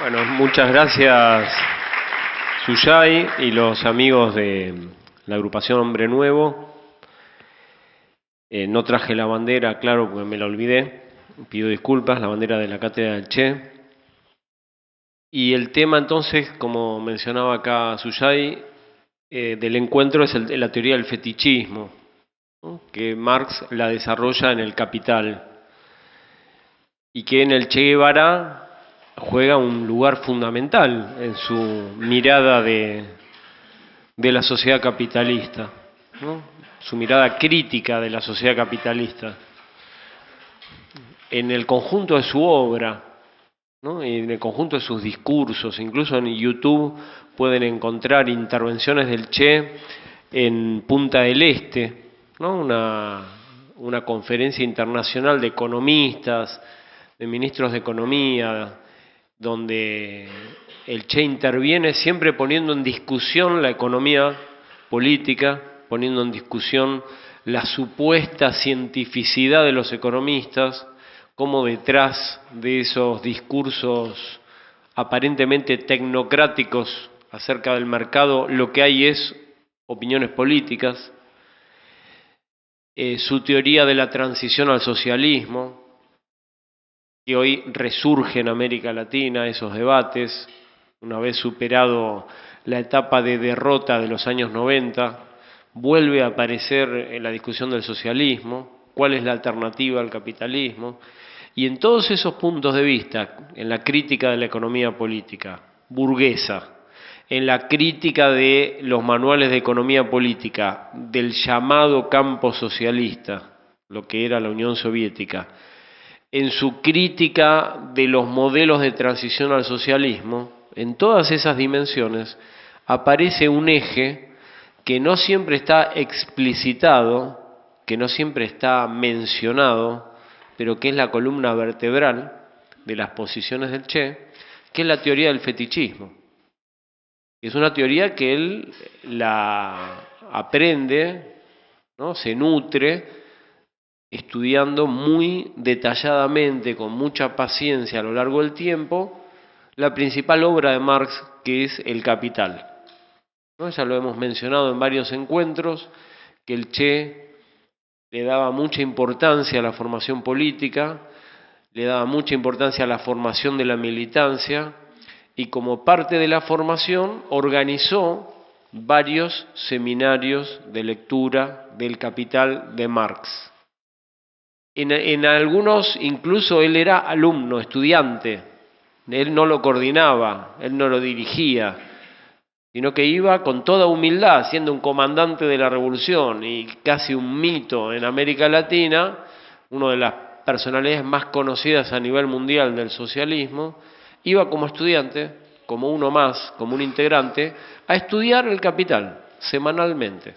Bueno, muchas gracias Suyay y los amigos de la agrupación Hombre Nuevo. No traje la bandera, claro, porque me la olvidé. Pido disculpas, la bandera de la Cátedra del Che. Y el tema entonces, como mencionaba acá Suyay, del encuentro es la teoría del fetichismo, ¿no? Que Marx la desarrolla en El Capital y que en el Che Guevara juega un lugar fundamental en su mirada de la sociedad capitalista, ¿no? Su mirada crítica de la sociedad capitalista en el conjunto de su obra, ¿no? Y en el conjunto de sus discursos. Incluso en YouTube pueden encontrar intervenciones del Che en Punta del Este, ¿no? Una conferencia internacional de economistas, de ministros de economía, donde el Che interviene siempre poniendo en discusión la economía política, poniendo en discusión la supuesta cientificidad de los economistas, cómo detrás de esos discursos aparentemente tecnocráticos acerca del mercado lo que hay es opiniones políticas, su teoría de la transición al socialismo, que hoy resurge en América Latina esos debates, una vez superado la etapa de derrota de los años 90, vuelve a aparecer en la discusión del socialismo, cuál es la alternativa al capitalismo, y en todos esos puntos de vista, en la crítica de la economía política burguesa, en la crítica de los manuales de economía política del llamado campo socialista, lo que era la Unión Soviética, en su crítica de los modelos de transición al socialismo, en todas esas dimensiones aparece un eje que no siempre está explicitado, que no siempre está mencionado, pero que es la columna vertebral de las posiciones del Che, que es la teoría del fetichismo. Es una teoría que él la aprende, ¿no? Se nutre, estudiando muy detalladamente, con mucha paciencia a lo largo del tiempo, la principal obra de Marx, que es El Capital, ¿no? Ya lo hemos mencionado en varios encuentros, que el Che le daba mucha importancia a la formación política, le daba mucha importancia a la formación de la militancia, y como parte de la formación organizó varios seminarios de lectura del Capital de Marx. En algunos incluso él era alumno, estudiante, él no lo coordinaba, él no lo dirigía, sino que iba con toda humildad, siendo un comandante de la revolución y casi un mito en América Latina, una de las personalidades más conocidas a nivel mundial del socialismo, iba como estudiante, como uno más, como un integrante, a estudiar El Capital semanalmente.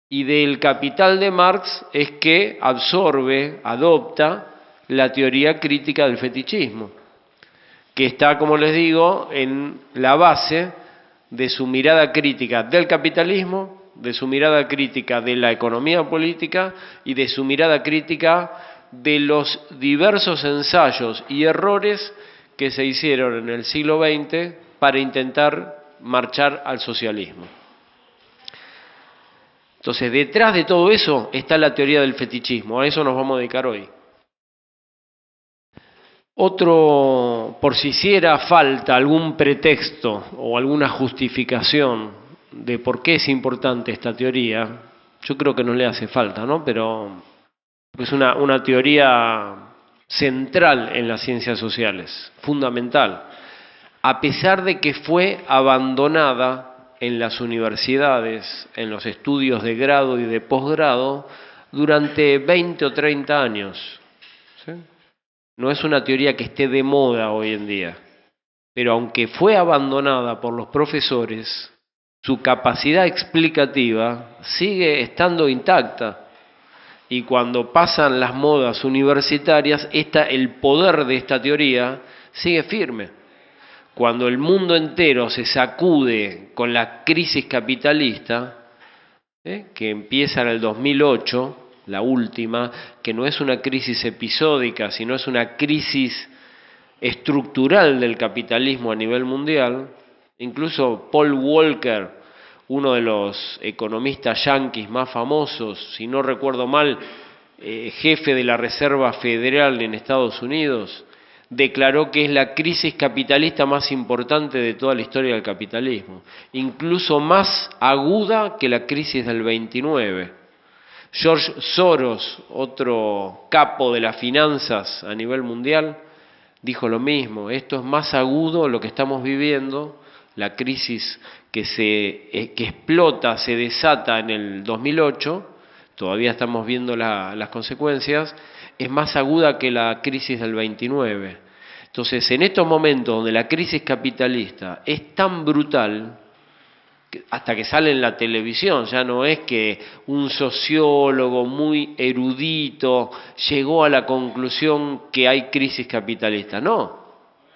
Y del Capital de Marx es que absorbe, adopta la teoría crítica del fetichismo, que está, como les digo, en la base de su mirada crítica del capitalismo, de su mirada crítica de la economía política y de su mirada crítica de los diversos ensayos y errores que se hicieron en el siglo XX para intentar marchar al socialismo. Entonces, detrás de todo eso está la teoría del fetichismo, a eso nos vamos a dedicar hoy. Otro, por si hiciera falta algún pretexto o alguna justificación de por qué es importante esta teoría, yo creo que no le hace falta, ¿no? Pero es una teoría central en las ciencias sociales, fundamental, a pesar de que fue abandonada en las universidades, en los estudios de grado y de posgrado, durante 20 o 30 años. ¿Sí? No es una teoría que esté de moda hoy en día, pero aunque fue abandonada por los profesores, su capacidad explicativa sigue estando intacta. Y cuando pasan las modas universitarias, el poder de esta teoría sigue firme. Cuando el mundo entero se sacude con la crisis capitalista, que empieza en el 2008, la última, que no es una crisis episódica, sino es una crisis estructural del capitalismo a nivel mundial. Incluso Paul Volcker, uno de los economistas yanquis más famosos, si no recuerdo mal, jefe de la Reserva Federal en Estados Unidos, declaró que es la crisis capitalista más importante de toda la historia del capitalismo, incluso más aguda que la crisis del 29. George Soros, otro capo de las finanzas a nivel mundial, dijo lo mismo: esto es más agudo lo que estamos viviendo, la crisis que explota, se desata en el 2008, todavía estamos viendo las consecuencias, es más aguda que la crisis del 29. Entonces, en estos momentos donde la crisis capitalista es tan brutal, hasta que sale en la televisión, ya no es que un sociólogo muy erudito llegó a la conclusión que hay crisis capitalista, no.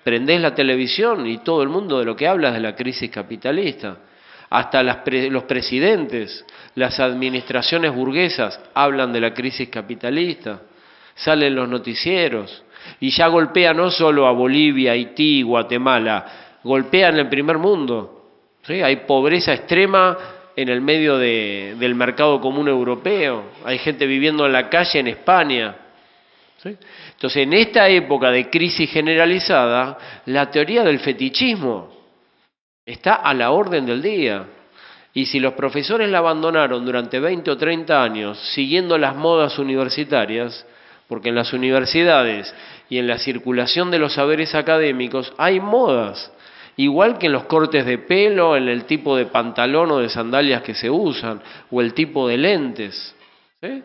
Prendés la televisión y todo el mundo de lo que habla es de la crisis capitalista. Hasta los presidentes, las administraciones burguesas hablan de la crisis capitalista, salen los noticieros y ya golpea no solo a Bolivia, Haití, Guatemala, golpea en el primer mundo. ¿Sí? Hay pobreza extrema en el medio del mercado común europeo, hay gente viviendo en la calle en España. ¿Sí? Entonces, en esta época de crisis generalizada, la teoría del fetichismo está a la orden del día. Y si los profesores la abandonaron durante 20 o 30 años siguiendo las modas universitarias, porque en las universidades y en la circulación de los saberes académicos hay modas, igual que en los cortes de pelo, en el tipo de pantalón o de sandalias que se usan, o el tipo de lentes. ¿Sí?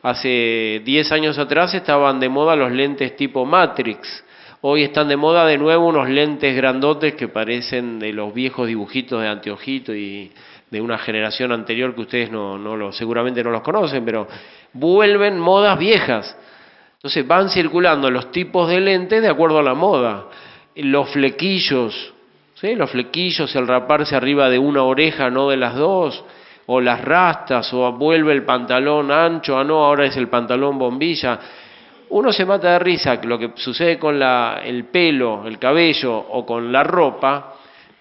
Hace 10 años atrás estaban de moda los lentes tipo Matrix. Hoy están de moda de nuevo unos lentes grandotes que parecen de los viejos dibujitos de anteojito y de una generación anterior que ustedes seguramente no los conocen, pero vuelven modas viejas. Entonces van circulando los tipos de lentes de acuerdo a la moda. Los flequillos, ¿sí? Los flequillos, el raparse arriba de una oreja, no de las dos, o las rastas, o vuelve el pantalón ancho, no, ahora es el pantalón bombilla. Uno se mata de risa lo que sucede con el pelo, el cabello o con la ropa.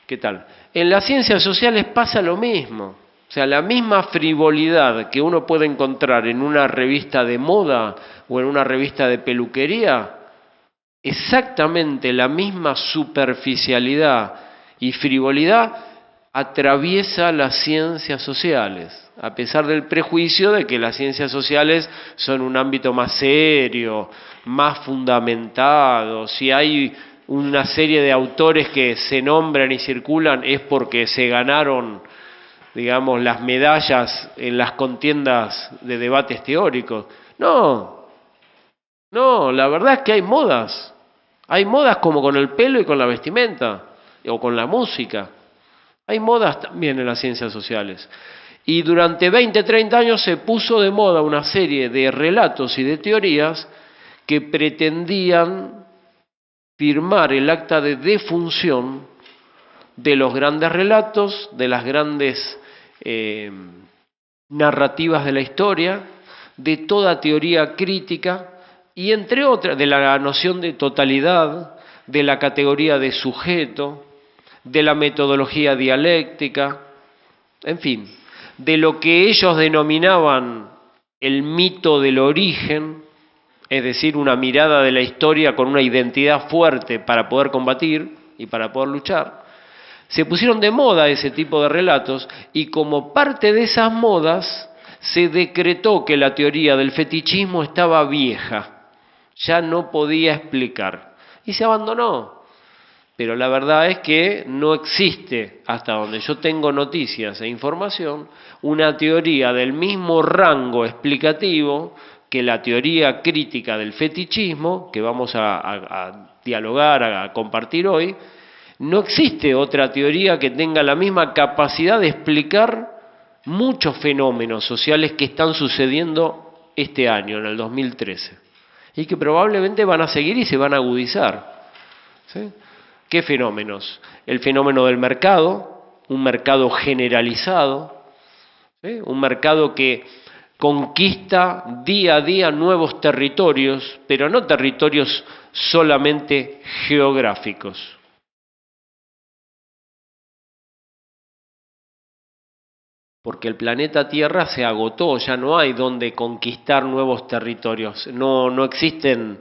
¿Qué tal? En las ciencias sociales pasa lo mismo. O sea, la misma frivolidad que uno puede encontrar en una revista de moda o en una revista de peluquería, exactamente la misma superficialidad y frivolidad atraviesa las ciencias sociales, a pesar del prejuicio de que las ciencias sociales son un ámbito más serio, más fundamentado. Si hay una serie de autores que se nombran y circulan es porque se ganaron, digamos, las medallas en las contiendas de debates teóricos. No, la verdad es que hay modas. Hay modas como con el pelo y con la vestimenta, o con la música. Hay modas también en las ciencias sociales. Y durante 20, 30 años se puso de moda una serie de relatos y de teorías que pretendían firmar el acta de defunción de los grandes relatos, de las grandes narrativas de la historia, de toda teoría crítica y, entre otras, de la noción de totalidad, de la categoría de sujeto, de la metodología dialéctica, en fin, de lo que ellos denominaban el mito del origen, es decir, una mirada de la historia con una identidad fuerte para poder combatir y para poder luchar. Se pusieron de moda ese tipo de relatos y como parte de esas modas se decretó que la teoría del fetichismo estaba vieja, ya no podía explicar y se abandonó. Pero la verdad es que no existe, hasta donde yo tengo noticias e información, una teoría del mismo rango explicativo que la teoría crítica del fetichismo, que vamos a dialogar, a compartir hoy. No existe otra teoría que tenga la misma capacidad de explicar muchos fenómenos sociales que están sucediendo este año, en el 2013, y que probablemente van a seguir y se van a agudizar. ¿Sí? ¿Qué fenómenos? El fenómeno del mercado, un mercado generalizado, ¿sí? Un mercado que conquista día a día nuevos territorios, pero no territorios solamente geográficos. Porque el planeta Tierra se agotó, ya no hay donde conquistar nuevos territorios, no existen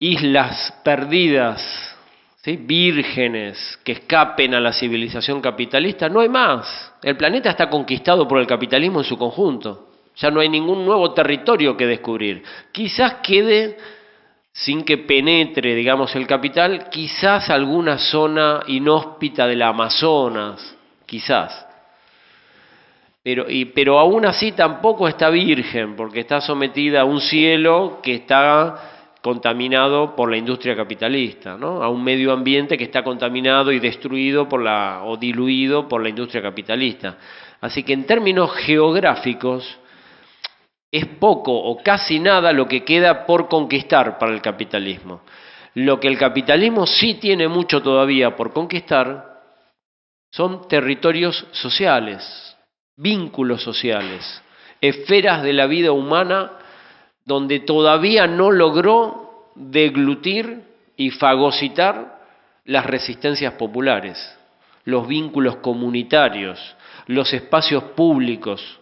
islas perdidas, ¿sí? Vírgenes que escapen a la civilización capitalista, no hay más. El planeta está conquistado por el capitalismo en su conjunto, ya no hay ningún nuevo territorio que descubrir. Quizás quede, sin que penetre, digamos, el capital, quizás alguna zona inhóspita del Amazonas, quizás. Pero aún así tampoco está virgen, porque está sometida a un cielo que está contaminado por la industria capitalista, ¿no? A un medio ambiente que está contaminado y destruido o diluido por la industria capitalista. Así que en términos geográficos es poco o casi nada lo que queda por conquistar para el capitalismo. Lo que el capitalismo sí tiene mucho todavía por conquistar son territorios sociales, vínculos sociales, esferas de la vida humana donde todavía no logró deglutir y fagocitar las resistencias populares, los vínculos comunitarios, los espacios públicos.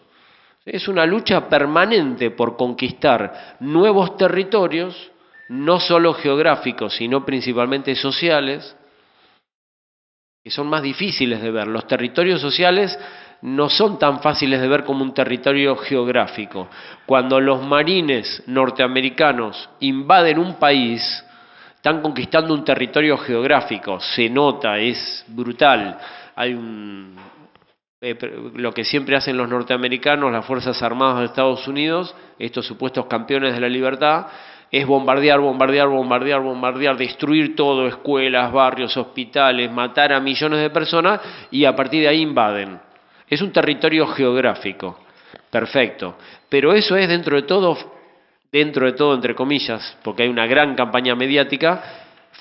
Es una lucha permanente por conquistar nuevos territorios, no solo geográficos, sino principalmente sociales, que son más difíciles de ver. Los territorios sociales no son tan fáciles de ver como un territorio geográfico. Cuando los marines norteamericanos invaden un país, están conquistando un territorio geográfico, se nota, es brutal. Hay lo que siempre hacen los norteamericanos, las Fuerzas Armadas de Estados Unidos, estos supuestos campeones de la libertad, es bombardear, bombardear, bombardear, bombardear, destruir todo, escuelas, barrios, hospitales, matar a millones de personas y a partir de ahí invaden. Es un territorio geográfico, perfecto, pero eso es dentro de todo, entre comillas, porque hay una gran campaña mediática,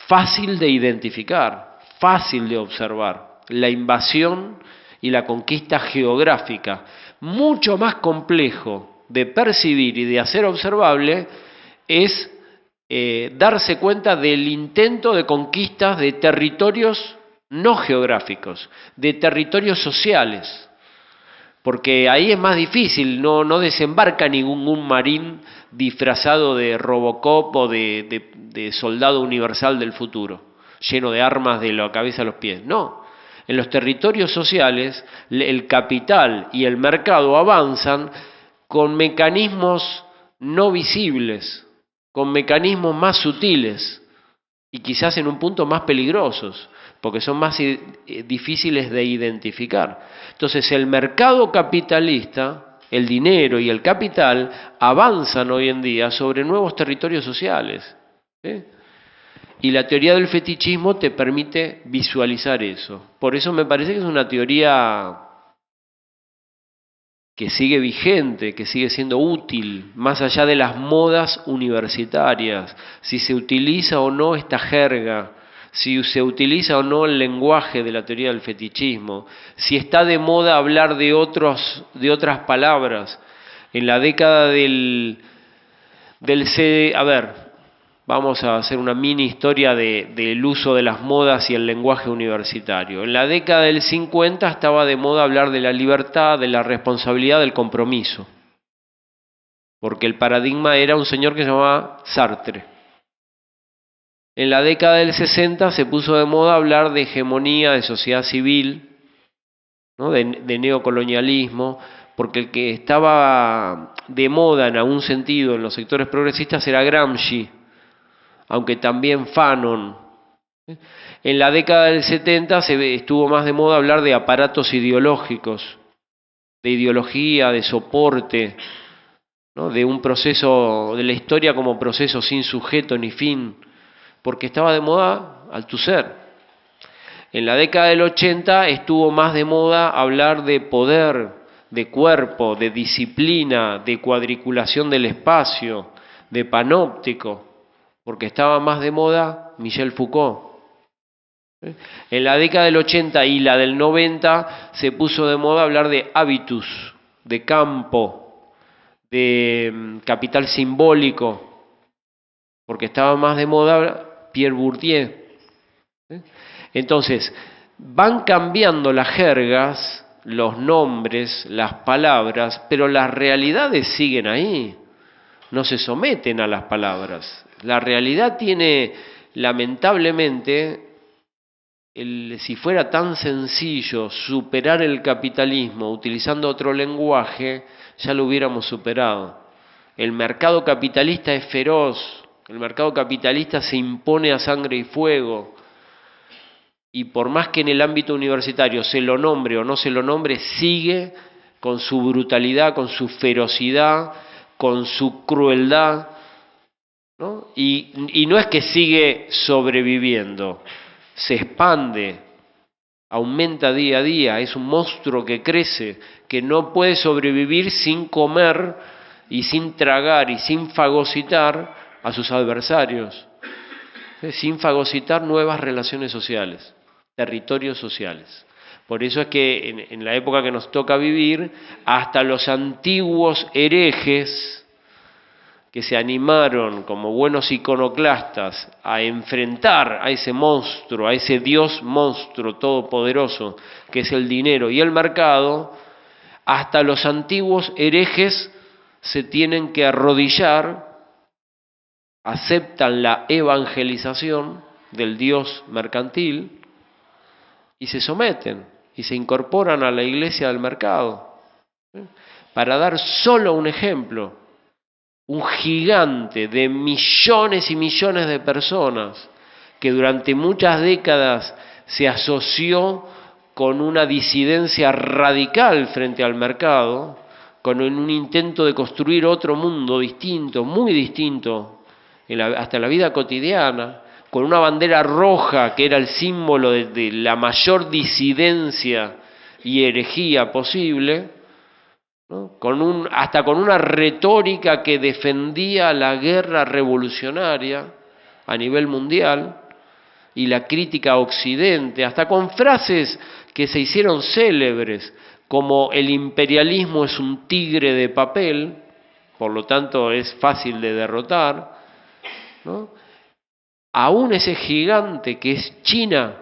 fácil de identificar, fácil de observar. La invasión y la conquista geográfica, mucho más complejo de percibir y de hacer observable, es darse cuenta del intento de conquistas de territorios no geográficos, de territorios sociales. Porque ahí es más difícil, no desembarca ningún marín disfrazado de Robocop o de soldado universal del futuro, lleno de armas de la cabeza a los pies. No, en los territorios sociales el capital y el mercado avanzan con mecanismos no visibles, con mecanismos más sutiles y quizás en un punto más peligrosos, porque son más difíciles de identificar. Entonces el mercado capitalista, el dinero y el capital avanzan hoy en día sobre nuevos territorios sociales, ¿sí? Y la teoría del fetichismo te permite visualizar eso. Por eso me parece que es una teoría que sigue vigente, que sigue siendo útil, más allá de las modas universitarias, si se utiliza o no esta jerga, si se utiliza o no el lenguaje de la teoría del fetichismo, si está de moda hablar de otras palabras. En la década vamos a hacer una mini historia del uso de las modas y el lenguaje universitario. En la década del 50 estaba de moda hablar de la libertad, de la responsabilidad, del compromiso, porque el paradigma era un señor que se llamaba Sartre. En la década del 60 se puso de moda hablar de hegemonía, de sociedad civil, ¿no? de neocolonialismo, porque el que estaba de moda en algún sentido en los sectores progresistas era Gramsci, aunque también Fanon. En la década del 70 estuvo más de moda hablar de aparatos ideológicos, de ideología, de soporte, ¿no? De un proceso, de la historia como proceso sin sujeto ni fin, porque estaba de moda Althusser. En la década del 80 estuvo más de moda hablar de poder, de cuerpo, de disciplina, de cuadriculación del espacio, de panóptico, porque estaba más de moda Michel Foucault. En la década del 80 y la del 90 se puso de moda hablar de hábitus, de campo, de capital simbólico, porque estaba más de moda Pierre Bourdieu. Entonces, van cambiando las jergas, los nombres, las palabras, pero las realidades siguen ahí, no se someten a las palabras. La realidad tiene, lamentablemente, si fuera tan sencillo superar el capitalismo utilizando otro lenguaje, ya lo hubiéramos superado. El mercado capitalista es feroz, el mercado capitalista se impone a sangre y fuego, y por más que en el ámbito universitario se lo nombre o no se lo nombre, sigue con su brutalidad, con su ferocidad, con su crueldad, ¿no? Y no es que sigue sobreviviendo, se expande, aumenta día a día, es un monstruo que crece, que no puede sobrevivir sin comer y sin tragar y sin fagocitar a sus adversarios, sin fagocitar nuevas relaciones sociales, territorios sociales. Por eso es que en la época que nos toca vivir, hasta los antiguos herejes que se animaron como buenos iconoclastas a enfrentar a ese monstruo, a ese Dios monstruo todopoderoso que es el dinero y el mercado, hasta los antiguos herejes se tienen que arrodillar, aceptan la evangelización del Dios mercantil y se someten y se incorporan a la iglesia del mercado. Para dar solo un ejemplo, un gigante de millones y millones de personas que durante muchas décadas se asoció con una disidencia radical frente al mercado, con un intento de construir otro mundo distinto, muy distinto, hasta la vida cotidiana, con una bandera roja que era el símbolo de la mayor disidencia y herejía posible, ¿no? Hasta con una retórica que defendía la guerra revolucionaria a nivel mundial y la crítica a Occidente, hasta con frases que se hicieron célebres, como el imperialismo es un tigre de papel, por lo tanto es fácil de derrotar, ¿no? Aún ese gigante que es China,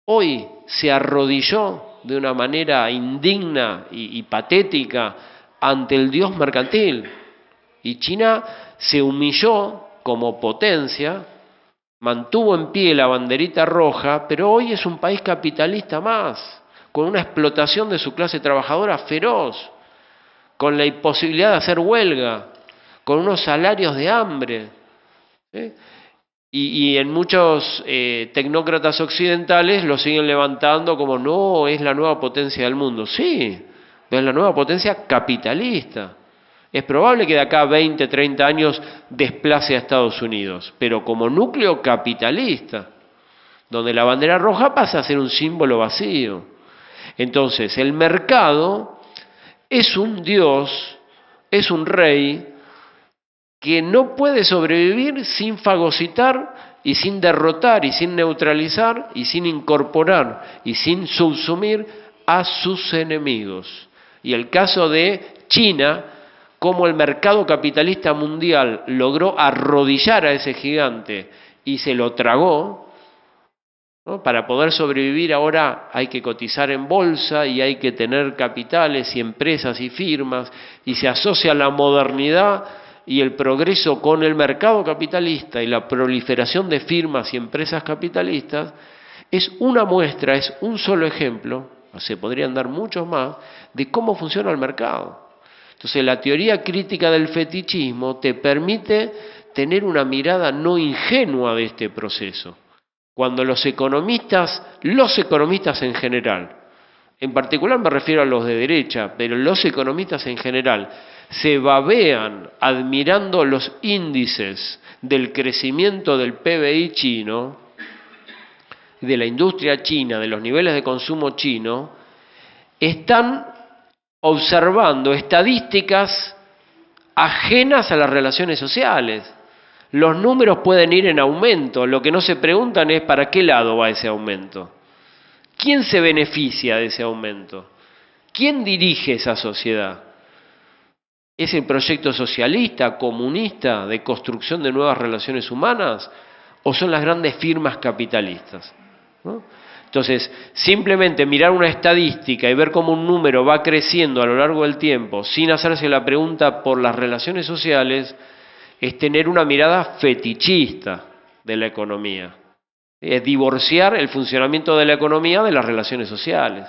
hoy se arrodilló de una manera indigna y patética ante el Dios mercantil. Y China se humilló como potencia, mantuvo en pie la banderita roja, pero hoy es un país capitalista más, con una explotación de su clase trabajadora feroz, con la imposibilidad de hacer huelga, con unos salarios de hambre, ¿sí? Y en muchos tecnócratas occidentales lo siguen levantando como no, es la nueva potencia del mundo. Sí, es la nueva potencia capitalista. Es probable que de acá a 20, 30 años desplace a Estados Unidos, pero como núcleo capitalista, donde la bandera roja pasa a ser un símbolo vacío. Entonces, el mercado es un Dios, es un rey, que no puede sobrevivir sin fagocitar y sin derrotar y sin neutralizar y sin incorporar y sin subsumir a sus enemigos. Y el caso de China, cómo el mercado capitalista mundial logró arrodillar a ese gigante y se lo tragó, ¿no? Para poder sobrevivir ahora hay que cotizar en bolsa y hay que tener capitales y empresas y firmas y se asocia la modernidad y el progreso con el mercado capitalista y la proliferación de firmas y empresas capitalistas, es una muestra, es un solo ejemplo, se podrían dar muchos más, de cómo funciona el mercado. Entonces la teoría crítica del fetichismo te permite tener una mirada no ingenua de este proceso. Cuando los economistas en general, en particular me refiero a los de derecha, pero los economistas en general, se babean admirando los índices del crecimiento del PBI chino, de la industria china, de los niveles de consumo chino, están observando estadísticas ajenas a las relaciones sociales. Los números pueden ir en aumento, lo que no se preguntan es para qué lado va ese aumento. ¿Quién se beneficia de ese aumento? ¿Quién dirige esa sociedad? ¿Es el proyecto socialista, comunista, de construcción de nuevas relaciones humanas? ¿O son las grandes firmas capitalistas? ¿No? Entonces, simplemente mirar una estadística y ver cómo un número va creciendo a lo largo del tiempo sin hacerse la pregunta por las relaciones sociales es tener una mirada fetichista de la economía. Es divorciar el funcionamiento de la economía de las relaciones sociales.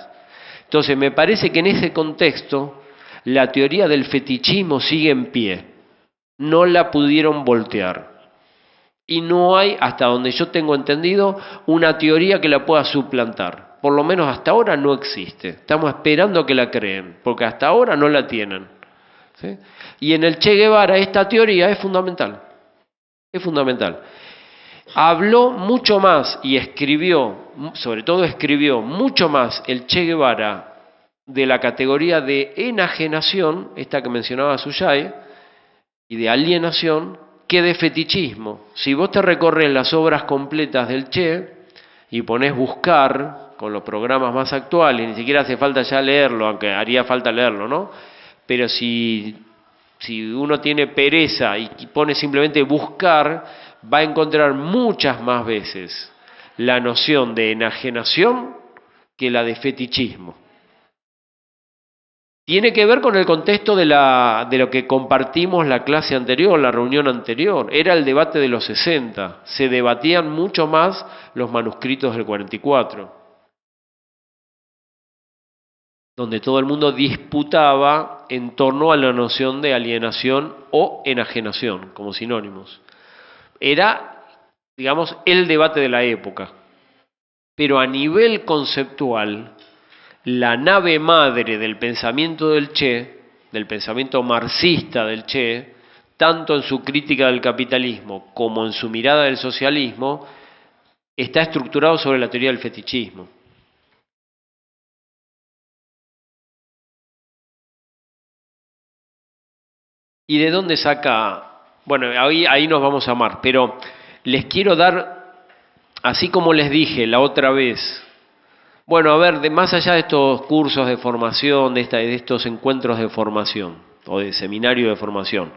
Entonces, me parece que en ese contexto la teoría del fetichismo sigue en pie. No la pudieron voltear. Y no hay, hasta donde yo tengo entendido, una teoría que la pueda suplantar. Por lo menos hasta ahora no existe. Estamos esperando que la creen, porque hasta ahora no la tienen. ¿Sí? Y en el Che Guevara esta teoría es fundamental. Es fundamental. Habló mucho más y escribió, sobre todo escribió mucho más el Che Guevara de la categoría de enajenación, esta que mencionaba Suyay, y de alienación, que de fetichismo. Si vos te recorres las obras completas del Che y ponés buscar con los programas más actuales, ni siquiera hace falta ya leerlo, aunque haría falta leerlo, ¿no? Pero si uno tiene pereza y pone simplemente buscar, va a encontrar muchas más veces la noción de enajenación que la de fetichismo. Tiene que ver con el contexto de lo que compartimos la clase anterior, la reunión anterior. Era el debate de los 60. Se debatían mucho más los manuscritos del 44, donde todo el mundo disputaba en torno a la noción de alienación o enajenación, como sinónimos. Era, digamos, el debate de la época. Pero a nivel conceptual, la nave madre del pensamiento del Che, del pensamiento marxista del Che, tanto en su crítica del capitalismo como en su mirada del socialismo, está estructurado sobre la teoría del fetichismo. ¿Y de dónde saca? Bueno, ahí nos vamos a amar, pero les quiero dar, así como les dije la otra vez, bueno, a ver, más allá de estos cursos de formación, de estos encuentros de formación o de seminario de formación,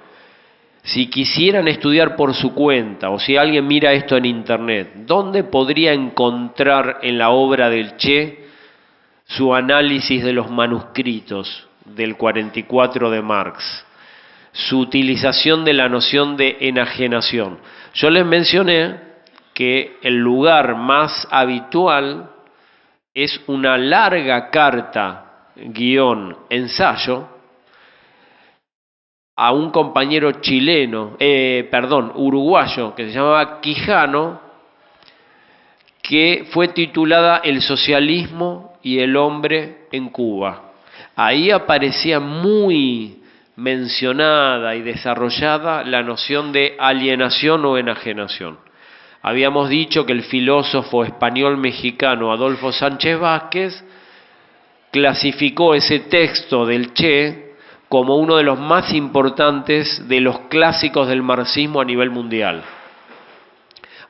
si quisieran estudiar por su cuenta o si alguien mira esto en internet, ¿dónde podría encontrar en la obra del Che su análisis de los manuscritos del 44 de Marx? Su utilización de la noción de enajenación. Yo les mencioné que el lugar más habitual es una larga carta, ensayo, a un compañero uruguayo, que se llamaba Quijano, que fue titulada El socialismo y el hombre en Cuba. Ahí aparecía muy mencionada y desarrollada la noción de alienación o enajenación. Habíamos dicho que el filósofo español-mexicano Adolfo Sánchez Vázquez clasificó ese texto del Che como uno de los más importantes de los clásicos del marxismo a nivel mundial.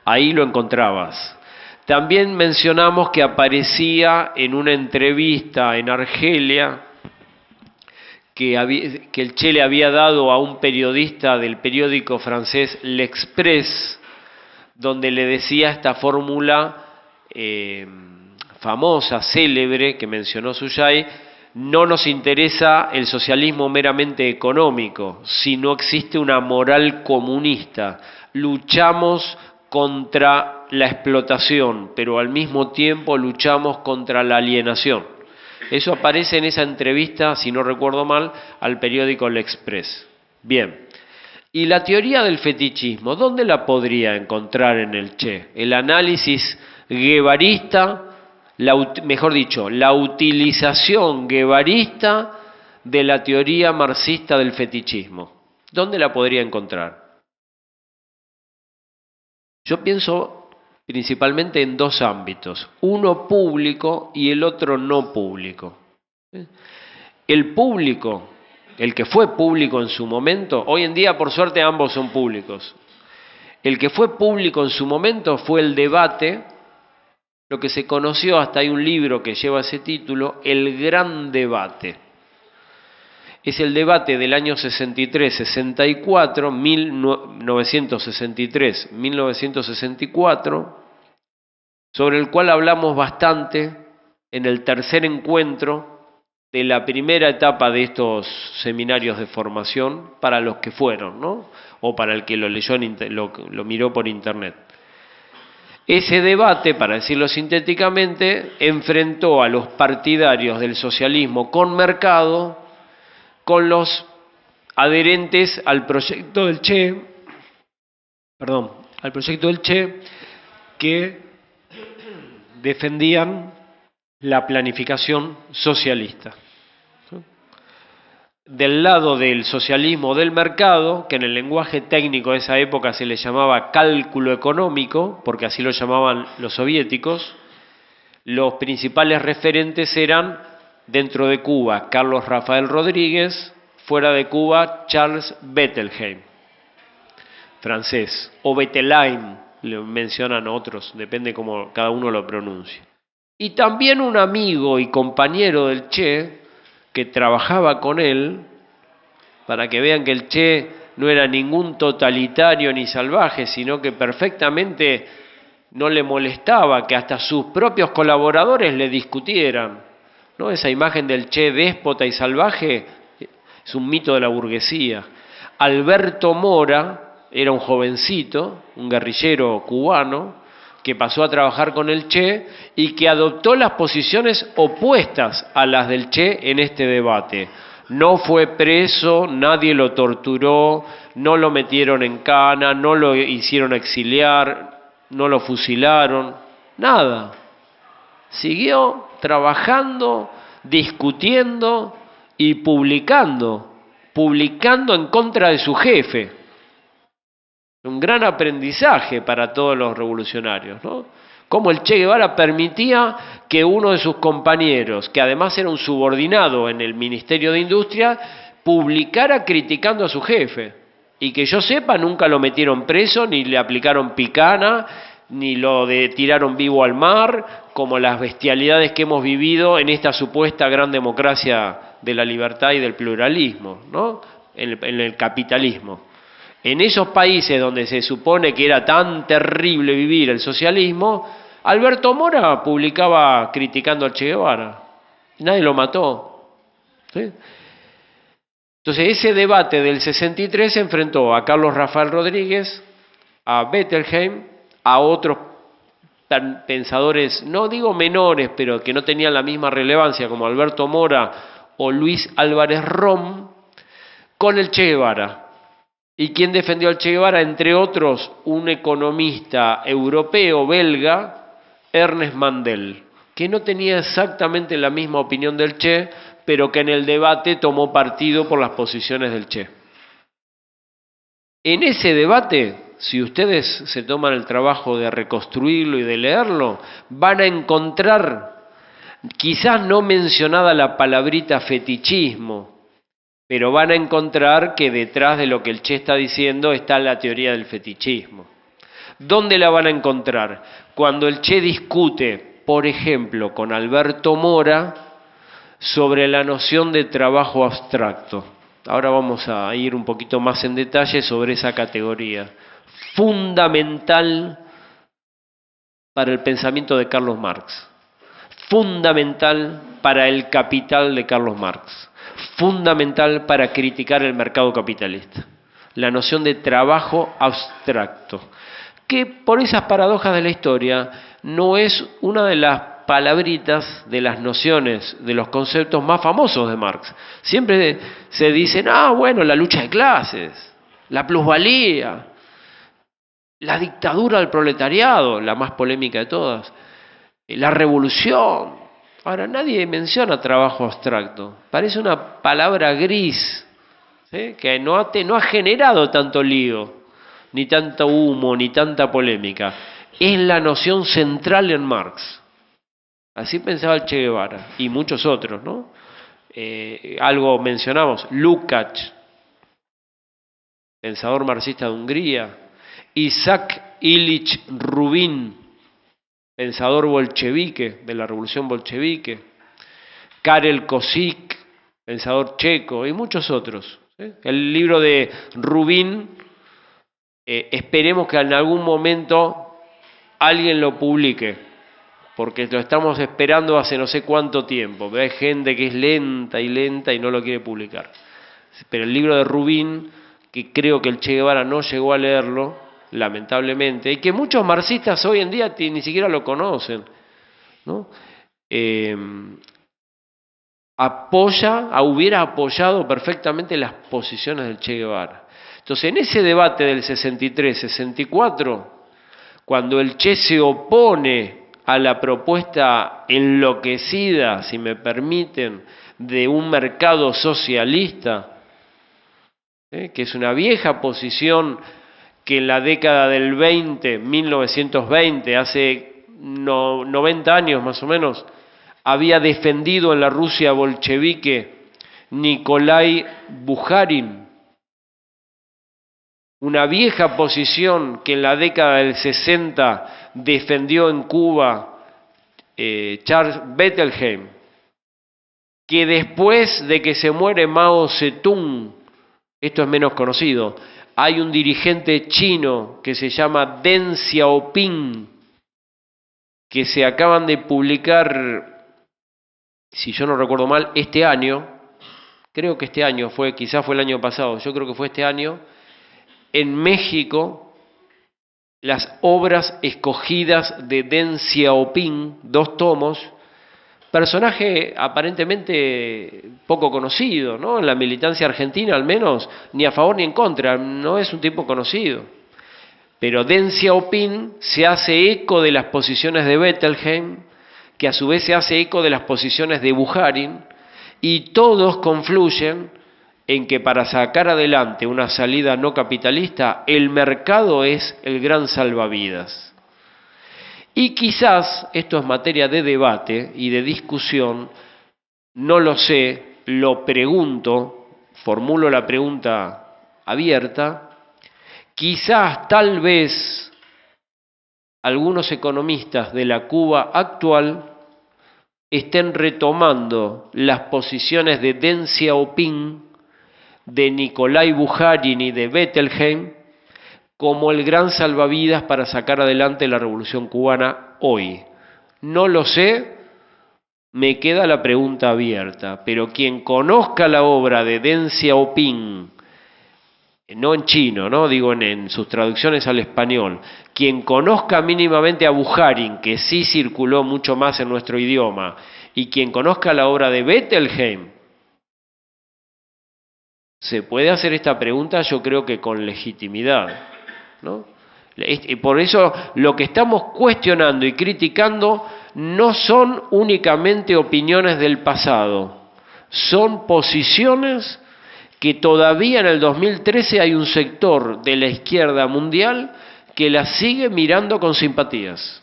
Ahí lo encontrabas. También mencionamos que aparecía en una entrevista en Argelia que el Che le había dado a un periodista del periódico francés L'Express, donde le decía esta fórmula famosa, célebre, que mencionó Suyay: no nos interesa el socialismo meramente económico, sino existe una moral comunista. Luchamos contra la explotación, pero al mismo tiempo luchamos contra la alienación. Eso aparece en esa entrevista, si no recuerdo mal, al periódico L'Express. Bien. Y la teoría del fetichismo, ¿dónde la podría encontrar en el Che? El análisis guevarista, la utilización guevarista de la teoría marxista del fetichismo. ¿Dónde la podría encontrar? Yo pienso principalmente en dos ámbitos, uno público y el otro no público. El público, el que fue público en su momento, hoy en día por suerte ambos son públicos. El que fue público en su momento fue el debate, lo que se conoció, hasta hay un libro que lleva ese título, El Gran Debate. Es el debate del año 63-64, 1963-1964, sobre el cual hablamos bastante en el tercer encuentro de la primera etapa de estos seminarios de formación para los que fueron, ¿no? O para el que lo leyó, lo miró por internet. Ese debate, para decirlo sintéticamente, enfrentó a los partidarios del socialismo con mercado con los adherentes al proyecto del Che, que defendían la planificación socialista. Del lado del socialismo del mercado, que en el lenguaje técnico de esa época se le llamaba cálculo económico, porque así lo llamaban los soviéticos, los principales referentes eran, dentro de Cuba, Carlos Rafael Rodríguez, fuera de Cuba, Charles Bettelheim, francés, o Bettelheim, le mencionan otros, depende cómo cada uno lo pronuncie. Y también un amigo y compañero del Che, que trabajaba con él, para que vean que el Che no era ningún totalitario ni salvaje, sino que perfectamente no le molestaba que hasta sus propios colaboradores le discutieran, ¿no? Esa imagen del Che déspota y salvaje es un mito de la burguesía. Alberto Mora era un jovencito, un guerrillero cubano, que pasó a trabajar con el Che y que adoptó las posiciones opuestas a las del Che en este debate. No fue preso, nadie lo torturó, no lo metieron en cana, no lo hicieron exiliar, no lo fusilaron, nada. Siguió trabajando, discutiendo y publicando en contra de su jefe. Un gran aprendizaje para todos los revolucionarios, ¿no? Cómo el Che Guevara permitía que uno de sus compañeros, que además era un subordinado en el Ministerio de Industria, publicara criticando a su jefe. Y que yo sepa, nunca lo metieron preso, ni le aplicaron picana, ni lo tiraron vivo al mar, como las bestialidades que hemos vivido en esta supuesta gran democracia de la libertad y del pluralismo, ¿no? En el capitalismo. En esos países donde se supone que era tan terrible vivir el socialismo, Alberto Mora publicaba criticando al Che Guevara. Nadie lo mató, ¿sí? Entonces ese debate del 63 se enfrentó a Carlos Rafael Rodríguez, a Bettelheim, a otros pensadores, no digo menores, pero que no tenían la misma relevancia como Alberto Mora o Luis Álvarez Rom, con el Che Guevara. ¿Y quién defendió al Che Guevara? Entre otros, un economista europeo belga, Ernest Mandel, que no tenía exactamente la misma opinión del Che, pero que en el debate tomó partido por las posiciones del Che. En ese debate, si ustedes se toman el trabajo de reconstruirlo y de leerlo, van a encontrar, quizás no mencionada la palabrita fetichismo, pero van a encontrar que detrás de lo que el Che está diciendo está la teoría del fetichismo. ¿Dónde la van a encontrar? Cuando el Che discute, por ejemplo, con Alberto Mora sobre la noción de trabajo abstracto. Ahora vamos a ir un poquito más en detalle sobre esa categoría. Fundamental para el pensamiento de Carlos Marx. Fundamental para el Capital de Carlos Marx. Fundamental para criticar el mercado capitalista. La noción de trabajo abstracto, que por esas paradojas de la historia no es una de las palabritas de las nociones, de los conceptos más famosos de Marx. Siempre se dicen, bueno, la lucha de clases, la plusvalía, la dictadura del proletariado, la más polémica de todas, la revolución. Ahora, nadie menciona trabajo abstracto. Parece una palabra gris, ¿sí? Que no ha generado tanto lío, ni tanto humo, ni tanta polémica. Es la noción central en Marx. Así pensaba el Che Guevara y muchos otros, ¿no? Algo mencionamos, Lukács, pensador marxista de Hungría, Isaac Illich Rubin, pensador bolchevique de la revolución bolchevique, Karel Kosík, pensador checo, y muchos otros. El libro de Rubin, esperemos que en algún momento alguien lo publique, porque lo estamos esperando hace no sé cuánto tiempo. Hay gente que es lenta y no lo quiere publicar. Pero el libro de Rubin, que creo que el Che Guevara no llegó a leerlo, lamentablemente, y que muchos marxistas hoy en día ni siquiera lo conocen, ¿no? Hubiera apoyado perfectamente las posiciones del Che Guevara. Entonces, en ese debate del 63-64, cuando el Che se opone a la propuesta enloquecida, si me permiten, de un mercado socialista, que es una vieja posición que en la década del 1920, hace 90 años más o menos, había defendido en la Rusia bolchevique Nikolai Bukharin, una vieja posición que en la década del 60 defendió en Cuba Charles Bettelheim, que después de que se muere Mao Zedong, esto es menos conocido, hay un dirigente chino que se llama Deng Xiaoping, que se acaban de publicar, si yo no recuerdo mal, este año, creo que este año fue, quizás fue el año pasado, yo creo que fue este año, en México, las obras escogidas de Deng Xiaoping, 2 tomos, personaje aparentemente poco conocido, ¿no? En la militancia argentina al menos, ni a favor ni en contra, no es un tipo conocido. Pero Deng Xiaoping se hace eco de las posiciones de Bettelheim, que a su vez se hace eco de las posiciones de Bukharin, y todos confluyen en que para sacar adelante una salida no capitalista, el mercado es el gran salvavidas. Y quizás, esto es materia de debate y de discusión, no lo sé, lo pregunto, formulo la pregunta abierta, quizás, tal vez, algunos economistas de la Cuba actual estén retomando las posiciones de Deng Xiaoping, de Nikolai Bukharin y de Bettelheim como el gran salvavidas para sacar adelante la revolución cubana hoy. No lo sé, me queda la pregunta abierta, pero quien conozca la obra de Deng Xiaoping, no en chino, ¿no? Digo en sus traducciones al español, quien conozca mínimamente a Bukharin, que sí circuló mucho más en nuestro idioma, y quien conozca la obra de Bettelheim, se puede hacer esta pregunta, yo creo que con legitimidad, ¿no? Y por eso lo que estamos cuestionando y criticando no son únicamente opiniones del pasado, son posiciones que todavía en el 2013 hay un sector de la izquierda mundial que las sigue mirando con simpatías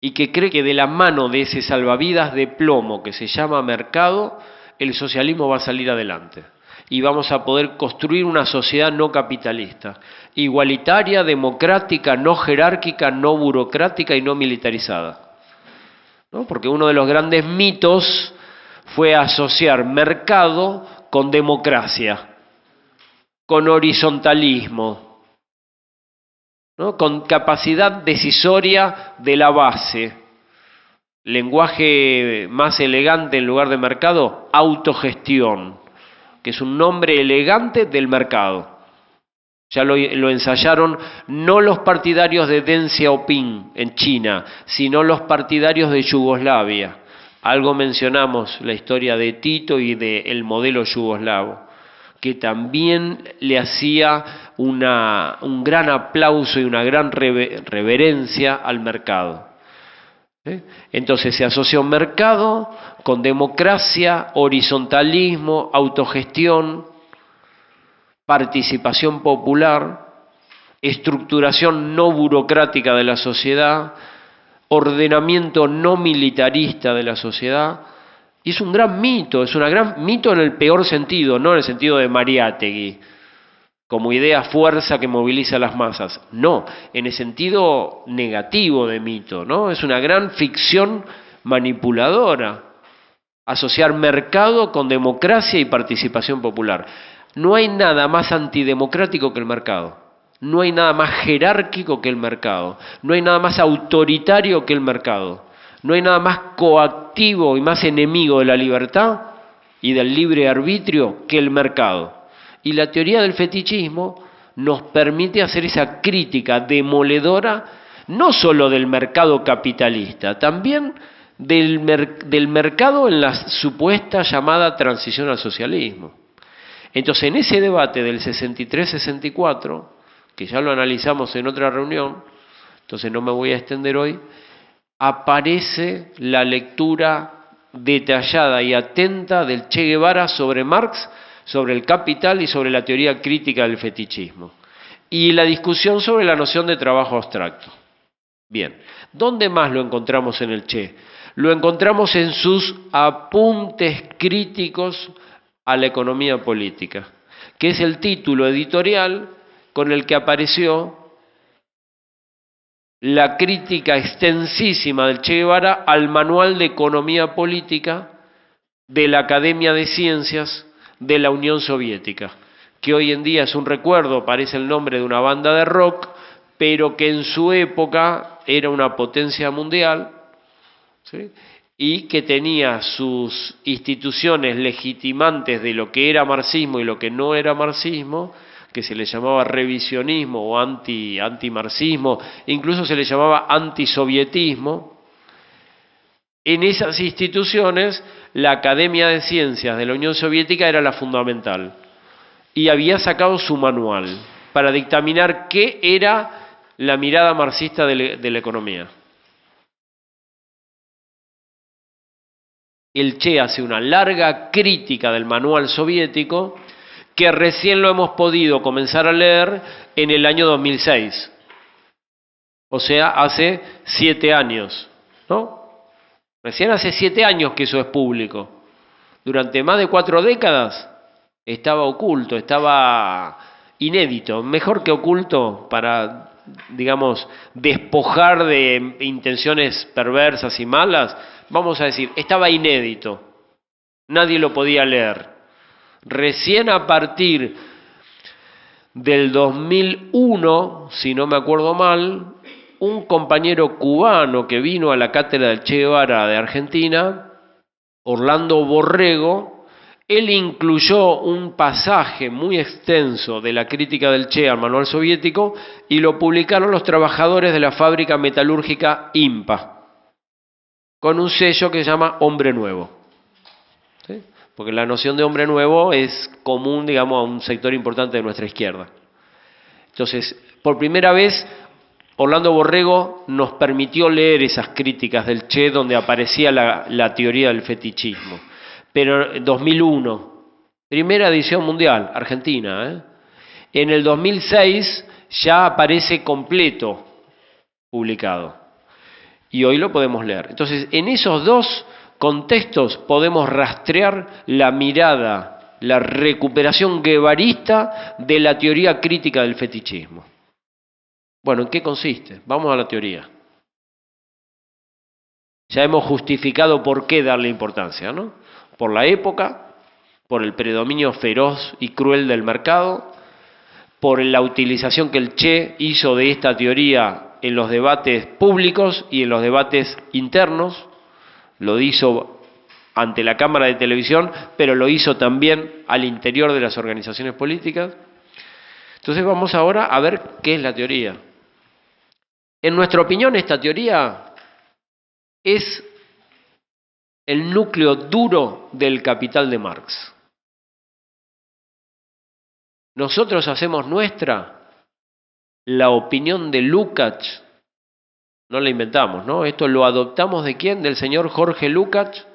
y que cree que de la mano de ese salvavidas de plomo que se llama mercado, el socialismo va a salir adelante. Y vamos a poder construir una sociedad no capitalista, igualitaria, democrática, no jerárquica, no burocrática y no militarizada, ¿no? Porque uno de los grandes mitos fue asociar mercado con democracia, con horizontalismo, ¿no? Con capacidad decisoria de la base. Lenguaje más elegante en lugar de mercado, autogestión, que es un nombre elegante del mercado. Ya lo ensayaron no los partidarios de Deng Xiaoping en China, sino los partidarios de Yugoslavia. Algo mencionamos la historia de Tito y del modelo yugoslavo, que también le hacía un gran aplauso y una gran reverencia al mercado. Entonces se asocia un mercado con democracia, horizontalismo, autogestión, participación popular, estructuración no burocrática de la sociedad, ordenamiento no militarista de la sociedad. Y es un gran mito, es un gran mito en el peor sentido, no en el sentido de Mariátegui, como idea fuerza que moviliza a las masas. No, en el sentido negativo de mito, ¿no? Es una gran ficción manipuladora, asociar mercado con democracia y participación popular. No hay nada más antidemocrático que el mercado. No hay nada más jerárquico que el mercado. No hay nada más autoritario que el mercado. No hay nada más coactivo y más enemigo de la libertad y del libre arbitrio que el mercado. Y la teoría del fetichismo nos permite hacer esa crítica demoledora, no solo del mercado capitalista, también del mercado en la supuesta llamada transición al socialismo. Entonces, en ese debate del 63-64, que ya lo analizamos en otra reunión, entonces no me voy a extender hoy, aparece la lectura detallada y atenta del Che Guevara sobre Marx, sobre el capital y sobre la teoría crítica del fetichismo. Y la discusión sobre la noción de trabajo abstracto. Bien, ¿dónde más lo encontramos en el Che? Lo encontramos en sus apuntes críticos a la economía política, que es el título editorial con el que apareció la crítica extensísima del Che Guevara al Manual de Economía Política de la Academia de Ciencias de la Unión Soviética, que hoy en día es un recuerdo, parece el nombre de una banda de rock, pero que en su época era una potencia mundial, ¿sí? Y que tenía sus instituciones legitimantes de lo que era marxismo y lo que no era marxismo, que se le llamaba revisionismo o antimarxismo, incluso se le llamaba antisovietismo. En esas instituciones, la Academia de Ciencias de la Unión Soviética era la fundamental y había sacado su manual para dictaminar qué era la mirada marxista de la economía. El Che hace una larga crítica del manual soviético que recién lo hemos podido comenzar a leer en el año 2006. O sea, hace 7 años, ¿no? Recién hace 7 años que eso es público. Durante más de 4 décadas estaba oculto, estaba inédito. Mejor que oculto para, digamos, despojar de intenciones perversas y malas, vamos a decir, estaba inédito. Nadie lo podía leer. Recién a partir del 2001, si no me acuerdo mal, un compañero cubano que vino a la cátedra del Che Guevara de Argentina, Orlando Borrego, él incluyó un pasaje muy extenso de la crítica del Che al manual soviético y lo publicaron los trabajadores de la fábrica metalúrgica IMPA, con un sello que se llama Hombre Nuevo. ¿Sí? Porque la noción de hombre nuevo es común, digamos, a un sector importante de nuestra izquierda. Entonces, por primera vez, Orlando Borrego nos permitió leer esas críticas del Che donde aparecía la teoría del fetichismo. Pero en 2001, primera edición mundial, Argentina, ¿eh? En el 2006 ya aparece completo publicado. Y hoy lo podemos leer. Entonces, en esos dos contextos podemos rastrear la mirada, la recuperación guevarista de la teoría crítica del fetichismo. Bueno, ¿en qué consiste? Vamos a la teoría. Ya hemos justificado por qué darle importancia, ¿no? Por la época, por el predominio feroz y cruel del mercado, por la utilización que el Che hizo de esta teoría en los debates públicos y en los debates internos. Lo hizo ante la cámara de televisión, pero lo hizo también al interior de las organizaciones políticas. Entonces vamos ahora a ver qué es la teoría. En nuestra opinión, esta teoría es el núcleo duro del Capital de Marx. Nosotros hacemos nuestra la opinión de Lukács, no la inventamos, ¿no? Esto lo adoptamos ¿de quién? Del señor Jorge Lukács,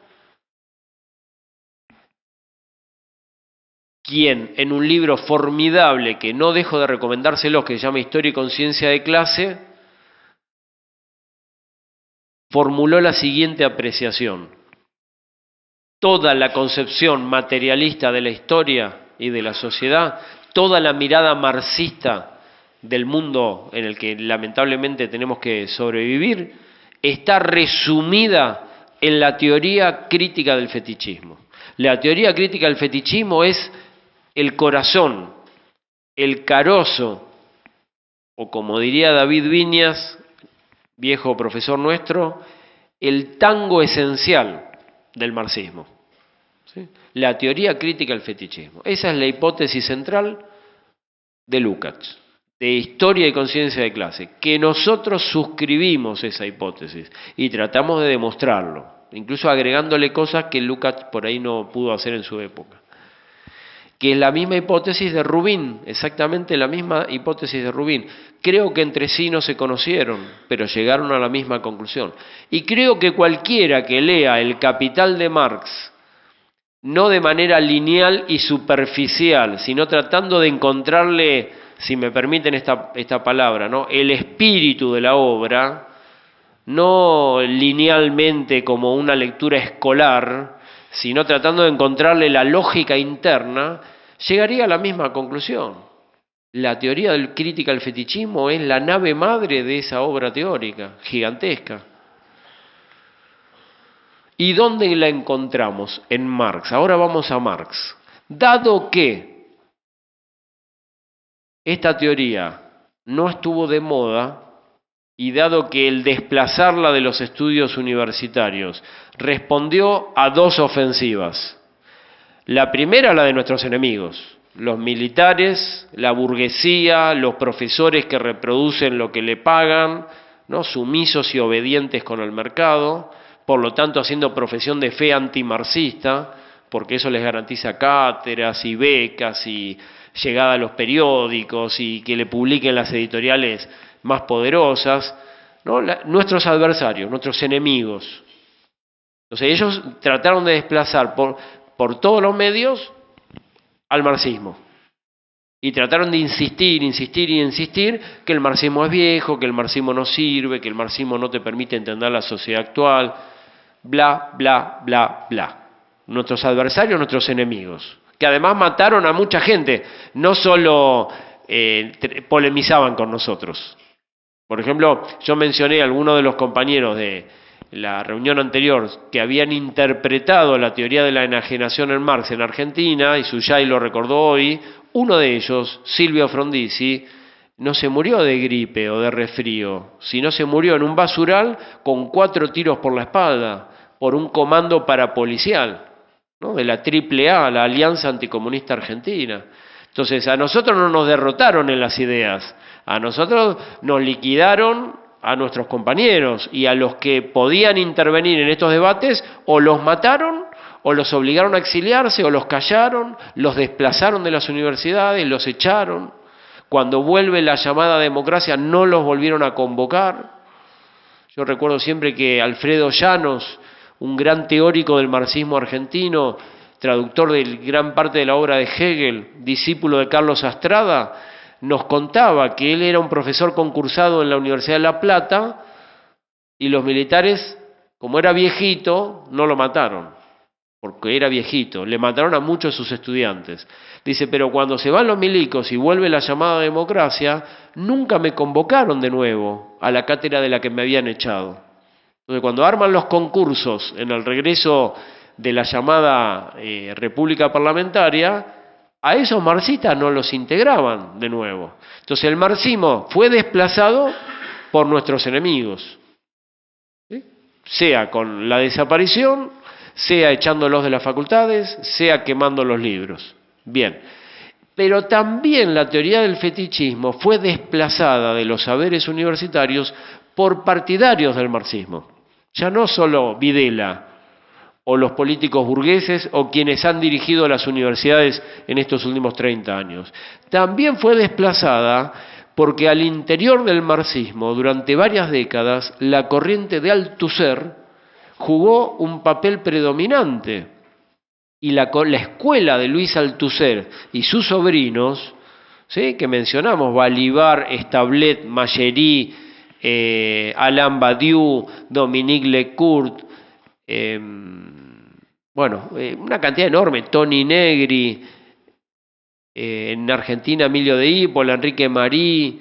quien en un libro formidable que no dejo de recomendárselo, que se llama Historia y Conciencia de Clase, formuló la siguiente apreciación: toda la concepción materialista de la historia y de la sociedad, toda la mirada marxista del mundo en el que lamentablemente tenemos que sobrevivir está resumida en la teoría crítica del fetichismo. La teoría crítica del fetichismo es el corazón, el carozo, o como diría David Viñas, viejo profesor nuestro, el tango esencial del marxismo. ¿Sí? La teoría crítica del fetichismo. Esa es la hipótesis central de Lukács, de historia y conciencia de clase, que nosotros suscribimos esa hipótesis y tratamos de demostrarlo, incluso agregándole cosas que Lukács por ahí no pudo hacer en su época. Que es la misma hipótesis de Rubin, exactamente la misma hipótesis de Rubin. Creo que entre sí no se conocieron, pero llegaron a la misma conclusión. Y creo que cualquiera que lea El Capital de Marx, no de manera lineal y superficial, sino tratando de encontrarle, si me permiten esta palabra, ¿no?, el espíritu de la obra, no linealmente como una lectura escolar, sino tratando de encontrarle la lógica interna, llegaría a la misma conclusión. La teoría del crítica al fetichismo es la nave madre de esa obra teórica, gigantesca. ¿Y dónde la encontramos? En Marx. Ahora vamos a Marx. Dado que esta teoría no estuvo de moda, y dado que el desplazarla de los estudios universitarios respondió a dos ofensivas. La primera, la de nuestros enemigos, los militares, la burguesía, los profesores que reproducen lo que le pagan, ¿no?, sumisos y obedientes con el mercado, por lo tanto haciendo profesión de fe antimarxista, porque eso les garantiza cátedras y becas y llegada a los periódicos y que le publiquen las editoriales más poderosas, ¿no? Nuestros adversarios, nuestros enemigos. Entonces ellos trataron de desplazar por todos los medios al marxismo. Y trataron de insistir que el marxismo es viejo, que el marxismo no sirve, que el marxismo no te permite entender la sociedad actual, bla, bla, bla, bla. Nuestros adversarios, nuestros enemigos, que además mataron a mucha gente, no solo polemizaban con nosotros. Por ejemplo, yo mencioné a algunos de los compañeros de la reunión anterior que habían interpretado la teoría de la enajenación en Marx en Argentina, y Suyay lo recordó hoy. Uno de ellos, Silvio Frondizi, no se murió de gripe o de resfrío, sino se murió en un basural con 4 tiros por la espalda, por un comando parapolicial, ¿no?, de la AAA, la Alianza Anticomunista Argentina. Entonces, a nosotros no nos derrotaron en las ideas, a nosotros nos liquidaron a nuestros compañeros, y a los que podían intervenir en estos debates o los mataron, o los obligaron a exiliarse, o los callaron, los desplazaron de las universidades, los echaron. Cuando vuelve la llamada democracia no los volvieron a convocar. Yo recuerdo siempre que Alfredo Llanos, un gran teórico del marxismo argentino, traductor de gran parte de la obra de Hegel, discípulo de Carlos Astrada, nos contaba que él era un profesor concursado en la Universidad de La Plata y los militares, como era viejito, no lo mataron, porque era viejito, le mataron a muchos de sus estudiantes. Dice, pero cuando se van los milicos y vuelve la llamada democracia, nunca me convocaron de nuevo a la cátedra de la que me habían echado. Entonces, cuando arman los concursos en el regreso de la llamada República Parlamentaria, a esos marxistas no los integraban de nuevo. Entonces el marxismo fue desplazado por nuestros enemigos, ¿sí?, sea con la desaparición, sea echándolos de las facultades, sea quemando los libros. Bien, pero también la teoría del fetichismo fue desplazada de los saberes universitarios por partidarios del marxismo. Ya no solo Videla o los políticos burgueses o quienes han dirigido las universidades en estos últimos 30 años. También fue desplazada porque al interior del marxismo, durante varias décadas, la corriente de Althusser jugó un papel predominante. Y la escuela de Luis Althusser y sus sobrinos, ¿sí?, que mencionamos, Balibar, Stablet, Mallery, Alain Badiou, Dominique Lecourt, una cantidad enorme, Toni Negri, en Argentina Emilio de Hippola, Enrique Marí,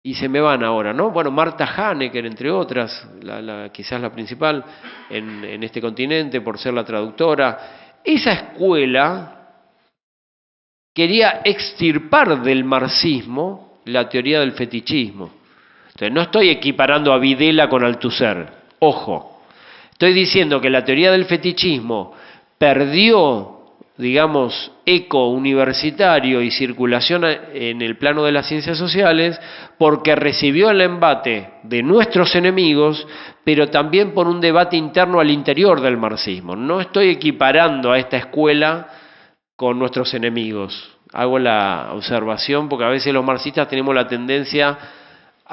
y se me van ahora, ¿no? Bueno, Marta Hanecker, entre otras, quizás la principal en este continente por ser la traductora. Esa escuela quería extirpar del marxismo la teoría del fetichismo. Entonces, no estoy equiparando a Videla con Althusser, ojo. Estoy diciendo que la teoría del fetichismo perdió, digamos, eco universitario y circulación en el plano de las ciencias sociales porque recibió el embate de nuestros enemigos, pero también por un debate interno al interior del marxismo. No estoy equiparando a esta escuela con nuestros enemigos. Hago la observación porque a veces los marxistas tenemos la tendencia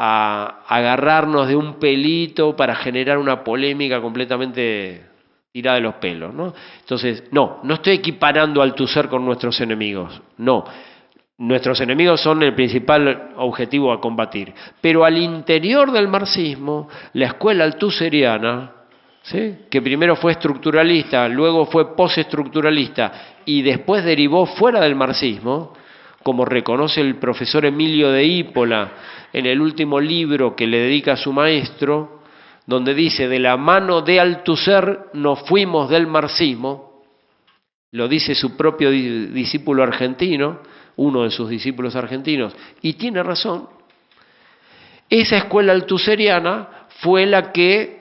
a agarrarnos de un pelito para generar una polémica completamente tirada de los pelos, ¿no? Entonces, no estoy equiparando a Althusser con nuestros enemigos, no. Nuestros enemigos son el principal objetivo a combatir. Pero al interior del marxismo, la escuela althusseriana, ¿sí?, que primero fue estructuralista, luego fue postestructuralista y después derivó fuera del marxismo, como reconoce el profesor Emilio de Hippola en el último libro que le dedica a su maestro, donde dice, de la mano de Althusser nos fuimos del marxismo, lo dice su propio discípulo argentino, uno de sus discípulos argentinos, y tiene razón. Esa escuela althusseriana fue la que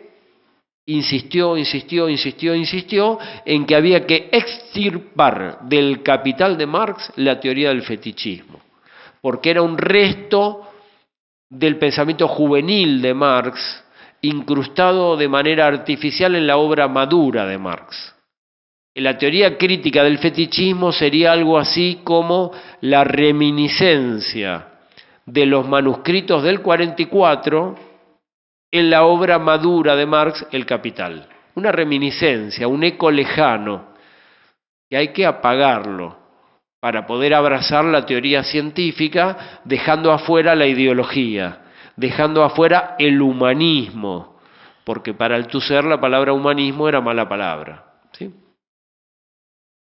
insistió en que había que extirpar del Capital de Marx la teoría del fetichismo, porque era un resto del pensamiento juvenil de Marx, incrustado de manera artificial en la obra madura de Marx. La teoría crítica del fetichismo sería algo así como la reminiscencia de los manuscritos del 44 en la obra madura de Marx, El Capital. Una reminiscencia, un eco lejano, que hay que apagarlo para poder abrazar la teoría científica, dejando afuera la ideología, dejando afuera el humanismo, porque para Althusser la palabra humanismo era mala palabra, ¿sí?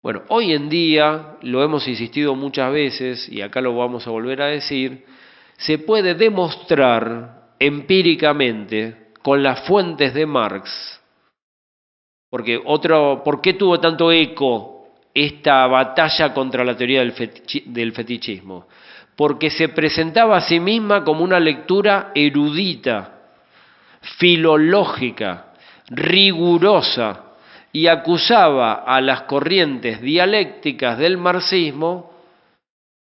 Bueno, hoy en día, lo hemos insistido muchas veces, y acá lo vamos a volver a decir, se puede demostrar empíricamente con las fuentes de Marx, porque ¿por qué tuvo tanto eco esta batalla contra la teoría del fetichismo? Porque se presentaba a sí misma como una lectura erudita, filológica, rigurosa, y acusaba a las corrientes dialécticas del marxismo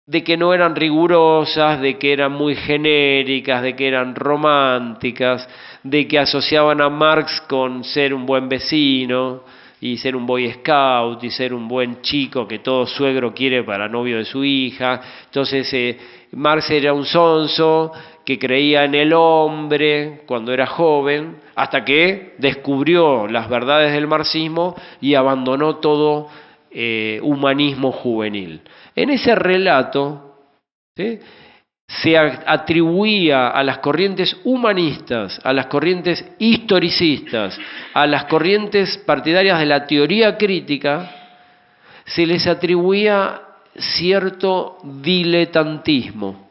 de que no eran rigurosas, de que eran muy genéricas, de que eran románticas, de que asociaban a Marx con ser un buen vecino y ser un boy scout y ser un buen chico que todo suegro quiere para novio de su hija. Entonces Marx era un sonso que creía en el hombre cuando era joven, hasta que descubrió las verdades del marxismo y abandonó todo humanismo juvenil. En ese relato, ¿sí?, se atribuía a las corrientes humanistas, a las corrientes historicistas, a las corrientes partidarias de la teoría crítica, se les atribuía cierto diletantismo,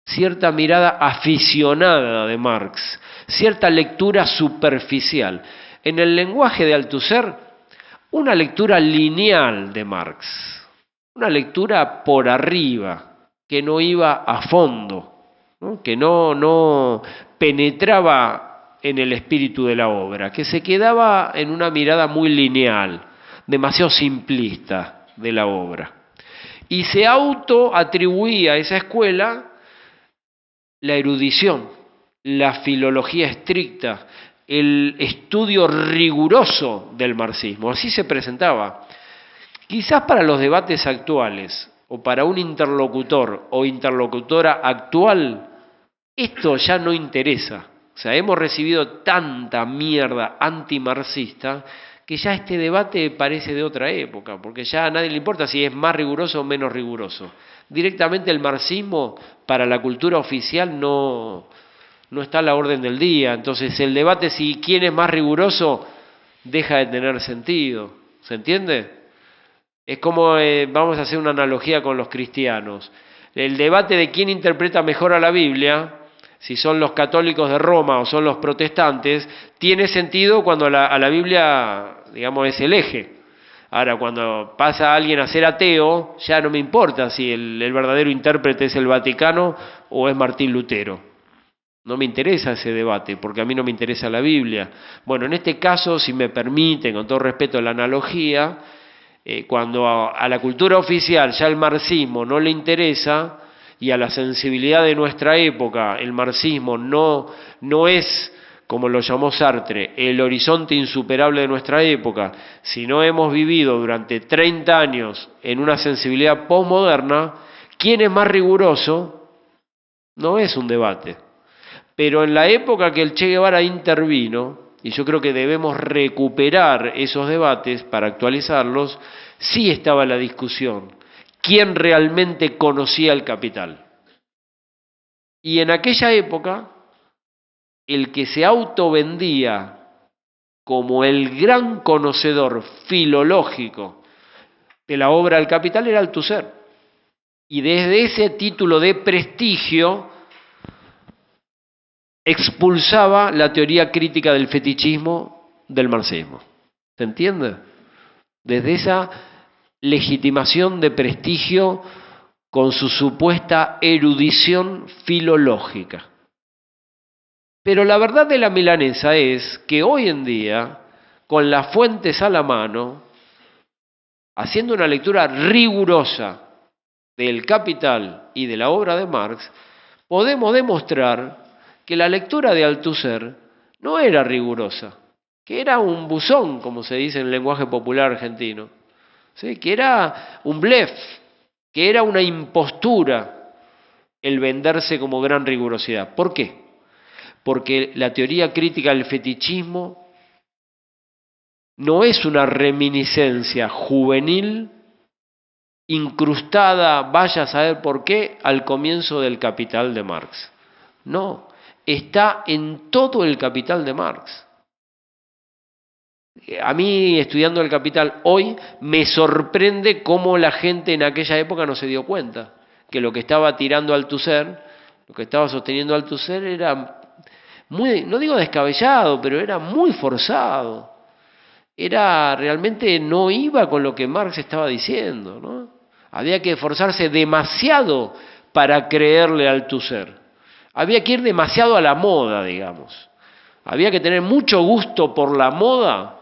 cierta mirada aficionada de Marx, cierta lectura superficial. En el lenguaje de Althusser, una lectura lineal de Marx, una lectura por arriba, que no iba a fondo, ¿no?, que no penetraba en el espíritu de la obra, que se quedaba en una mirada muy lineal, demasiado simplista de la obra. Y se autoatribuía a esa escuela la erudición, la filología estricta, el estudio riguroso del marxismo. Así se presentaba. Quizás para los debates actuales, o para un interlocutor o interlocutora actual, esto ya no interesa. O sea, hemos recibido tanta mierda antimarxista que ya este debate parece de otra época, porque ya a nadie le importa si es más riguroso o menos riguroso. Directamente el marxismo para la cultura oficial no está a la orden del día. Entonces el debate si quién es más riguroso deja de tener sentido. ¿Se entiende? Es como, vamos a hacer una analogía con los cristianos. El debate de quién interpreta mejor a la Biblia, si son los católicos de Roma o son los protestantes, tiene sentido cuando a la Biblia, digamos, es el eje. Ahora, cuando pasa alguien a ser ateo, ya no me importa si el verdadero intérprete es el Vaticano o es Martín Lutero. No me interesa ese debate, porque a mí no me interesa la Biblia. Bueno, en este caso, si me permiten, con todo respeto a la analogía, cuando a la cultura oficial ya el marxismo no le interesa y a la sensibilidad de nuestra época el marxismo no es, como lo llamó Sartre, el horizonte insuperable de nuestra época, sino hemos vivido durante 30 años en una sensibilidad posmoderna, ¿quién es más riguroso? No es un debate. Pero en la época que el Che Guevara intervino, y yo creo que debemos recuperar esos debates para actualizarlos, sí estaba la discusión. ¿Quién realmente conocía el capital? Y en aquella época, el que se autovendía como el gran conocedor filológico de la obra del Capital era Althusser. Y desde ese título de prestigio expulsaba la teoría crítica del fetichismo del marxismo. ¿Se entiende? Desde esa legitimación de prestigio con su supuesta erudición filológica. Pero la verdad de la milanesa es que hoy en día, con las fuentes a la mano, haciendo una lectura rigurosa del Capital y de la obra de Marx, podemos demostrar que la lectura de Althusser no era rigurosa, que era un buzón, como se dice en el lenguaje popular argentino, ¿sí? Que era un blef, que era una impostura el venderse como gran rigurosidad. ¿Por qué? Porque la teoría crítica del fetichismo no es una reminiscencia juvenil incrustada, vaya a saber por qué, al comienzo del Capital de Marx. No, está en todo el Capital de Marx. A mí, estudiando el Capital hoy, me sorprende cómo la gente en aquella época no se dio cuenta que lo que estaba tirando Althusser, lo que estaba sosteniendo Althusser era muy, no digo descabellado, pero era muy forzado. Era realmente no iba con lo que Marx estaba diciendo, ¿no? Había que esforzarse demasiado para creerle a Althusser. Había que ir demasiado a la moda, digamos. Había que tener mucho gusto por la moda,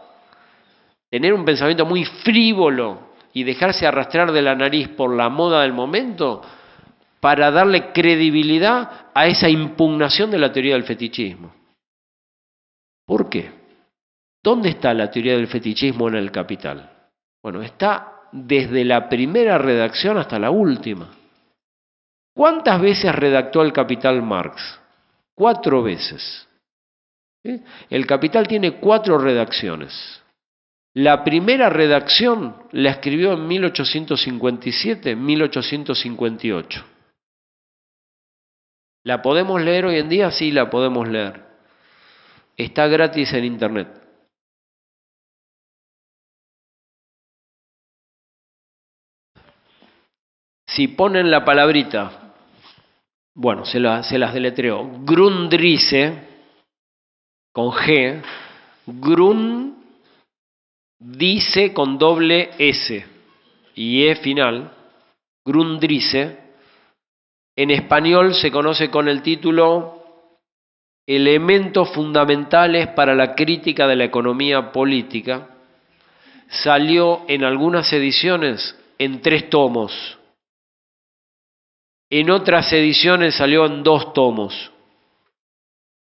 tener un pensamiento muy frívolo y dejarse arrastrar de la nariz por la moda del momento para darle credibilidad a esa impugnación de la teoría del fetichismo. ¿Por qué? ¿Dónde está la teoría del fetichismo en el Capital? Bueno, está desde la primera redacción hasta la última. ¿Cuántas veces redactó el Capital Marx? 4 veces. ¿Sí? El Capital tiene 4 redacciones. La primera redacción la escribió en 1857-1858. ¿La podemos leer hoy en día? Sí, la podemos leer. Está gratis en internet. Si ponen la palabrita, bueno, se las deletreo, Grundrisse, con G, Grundrisse con doble S y E final, Grundrisse, en español se conoce con el título Elementos fundamentales para la crítica de la economía política. Salió en algunas ediciones en 3 tomos. En otras ediciones salió en 2 tomos.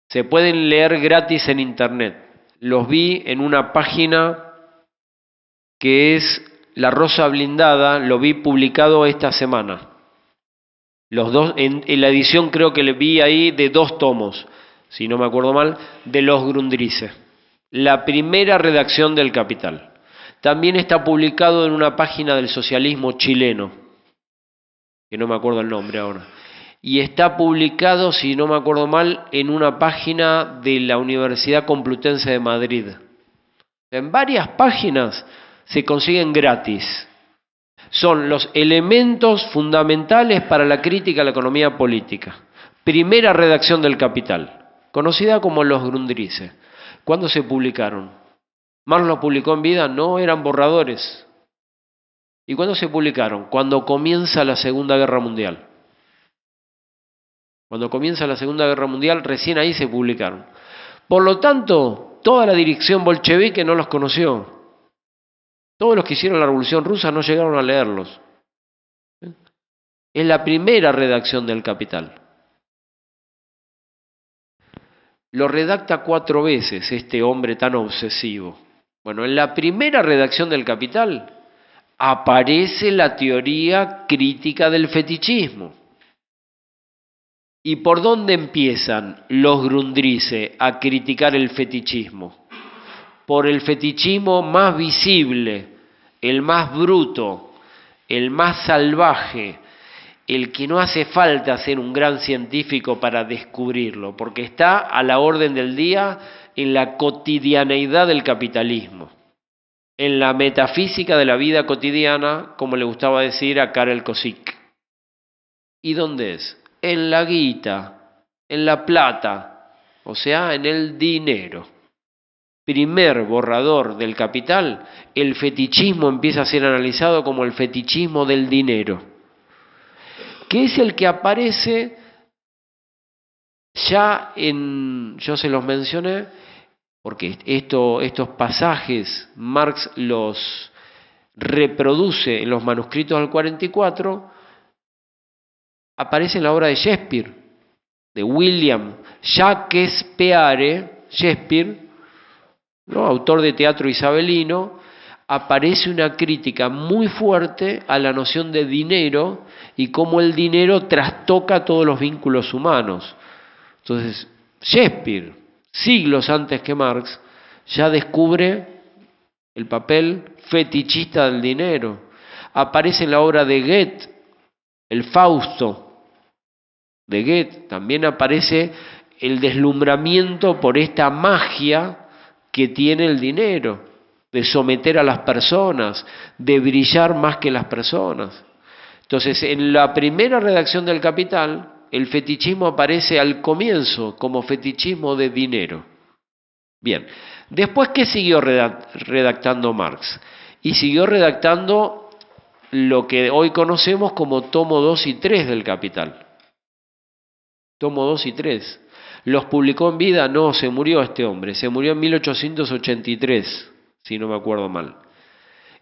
Se pueden leer gratis en internet. Los vi en una página que es La Rosa Blindada, lo vi publicado esta semana. Los dos, en la edición creo que le vi ahí de 2 tomos, si no me acuerdo mal, de los Grundrisse. La primera redacción del Capital. También está publicado en una página del socialismo chileno, que no me acuerdo el nombre ahora. Y está publicado, si no me acuerdo mal, en una página de la Universidad Complutense de Madrid. En varias páginas se consiguen gratis Son los elementos fundamentales para la crítica a la economía política. Primera redacción del Capital, conocida como los Grundrisse. ¿Cuándo se publicaron? Marx los publicó en vida, no eran borradores. ¿Y cuándo se publicaron? Cuando comienza la Segunda Guerra Mundial. Cuando comienza la Segunda Guerra Mundial, recién ahí se publicaron. Por lo tanto, toda la dirección bolchevique no los conoció. Todos los que hicieron la Revolución Rusa no llegaron a leerlos. Es la primera redacción del Capital. Lo redacta 4 veces este hombre tan obsesivo. Bueno, en la primera redacción del Capital aparece la teoría crítica del fetichismo. ¿Y por dónde empiezan los Grundrisse a criticar el fetichismo? Por el fetichismo más visible, el más bruto, el más salvaje, el que no hace falta ser un gran científico para descubrirlo, porque está a la orden del día en la cotidianeidad del capitalismo, en la metafísica de la vida cotidiana, como le gustaba decir a Karel Kosik. ¿Y dónde es? En la guita, en la plata, o sea, en el dinero. Primer borrador del Capital, el fetichismo empieza a ser analizado como el fetichismo del dinero, que es el que aparece ya yo se los mencioné, porque estos pasajes Marx los reproduce en los manuscritos del 44, aparece en la obra de Shakespeare, de William Shakespeare, ¿no? Autor de teatro isabelino. Aparece una crítica muy fuerte a la noción de dinero y cómo el dinero trastoca todos los vínculos humanos. Entonces, Shakespeare, siglos antes que Marx, ya descubre el papel fetichista del dinero. Aparece en la obra de Goethe, el Fausto de Goethe. También aparece el deslumbramiento por esta magia que tiene el dinero, de someter a las personas, de brillar más que las personas. Entonces, en la primera redacción del Capital, el fetichismo aparece al comienzo como fetichismo de dinero. Bien, después, ¿qué siguió redactando Marx? Y siguió redactando lo que hoy conocemos como tomo 2 y 3 del Capital. Tomo 2 y 3. ¿Los publicó en vida? No, se murió este hombre. Se murió en 1883, si no me acuerdo mal.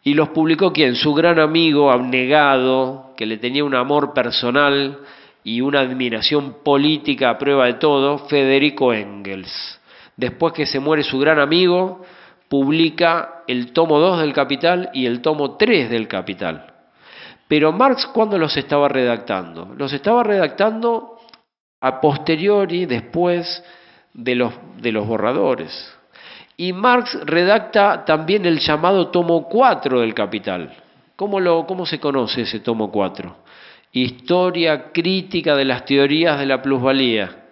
¿Y los publicó quién? Su gran amigo, abnegado, que le tenía un amor personal y una admiración política a prueba de todo, Federico Engels. Después que se muere su gran amigo, publica el tomo 2 del Capital y el tomo 3 del Capital. Pero Marx, ¿cuándo los estaba redactando? Los estaba redactando a posteriori, después de los borradores. Y Marx redacta también el llamado tomo 4 del Capital. ¿Cómo se conoce ese tomo 4? Historia crítica de las teorías de la plusvalía.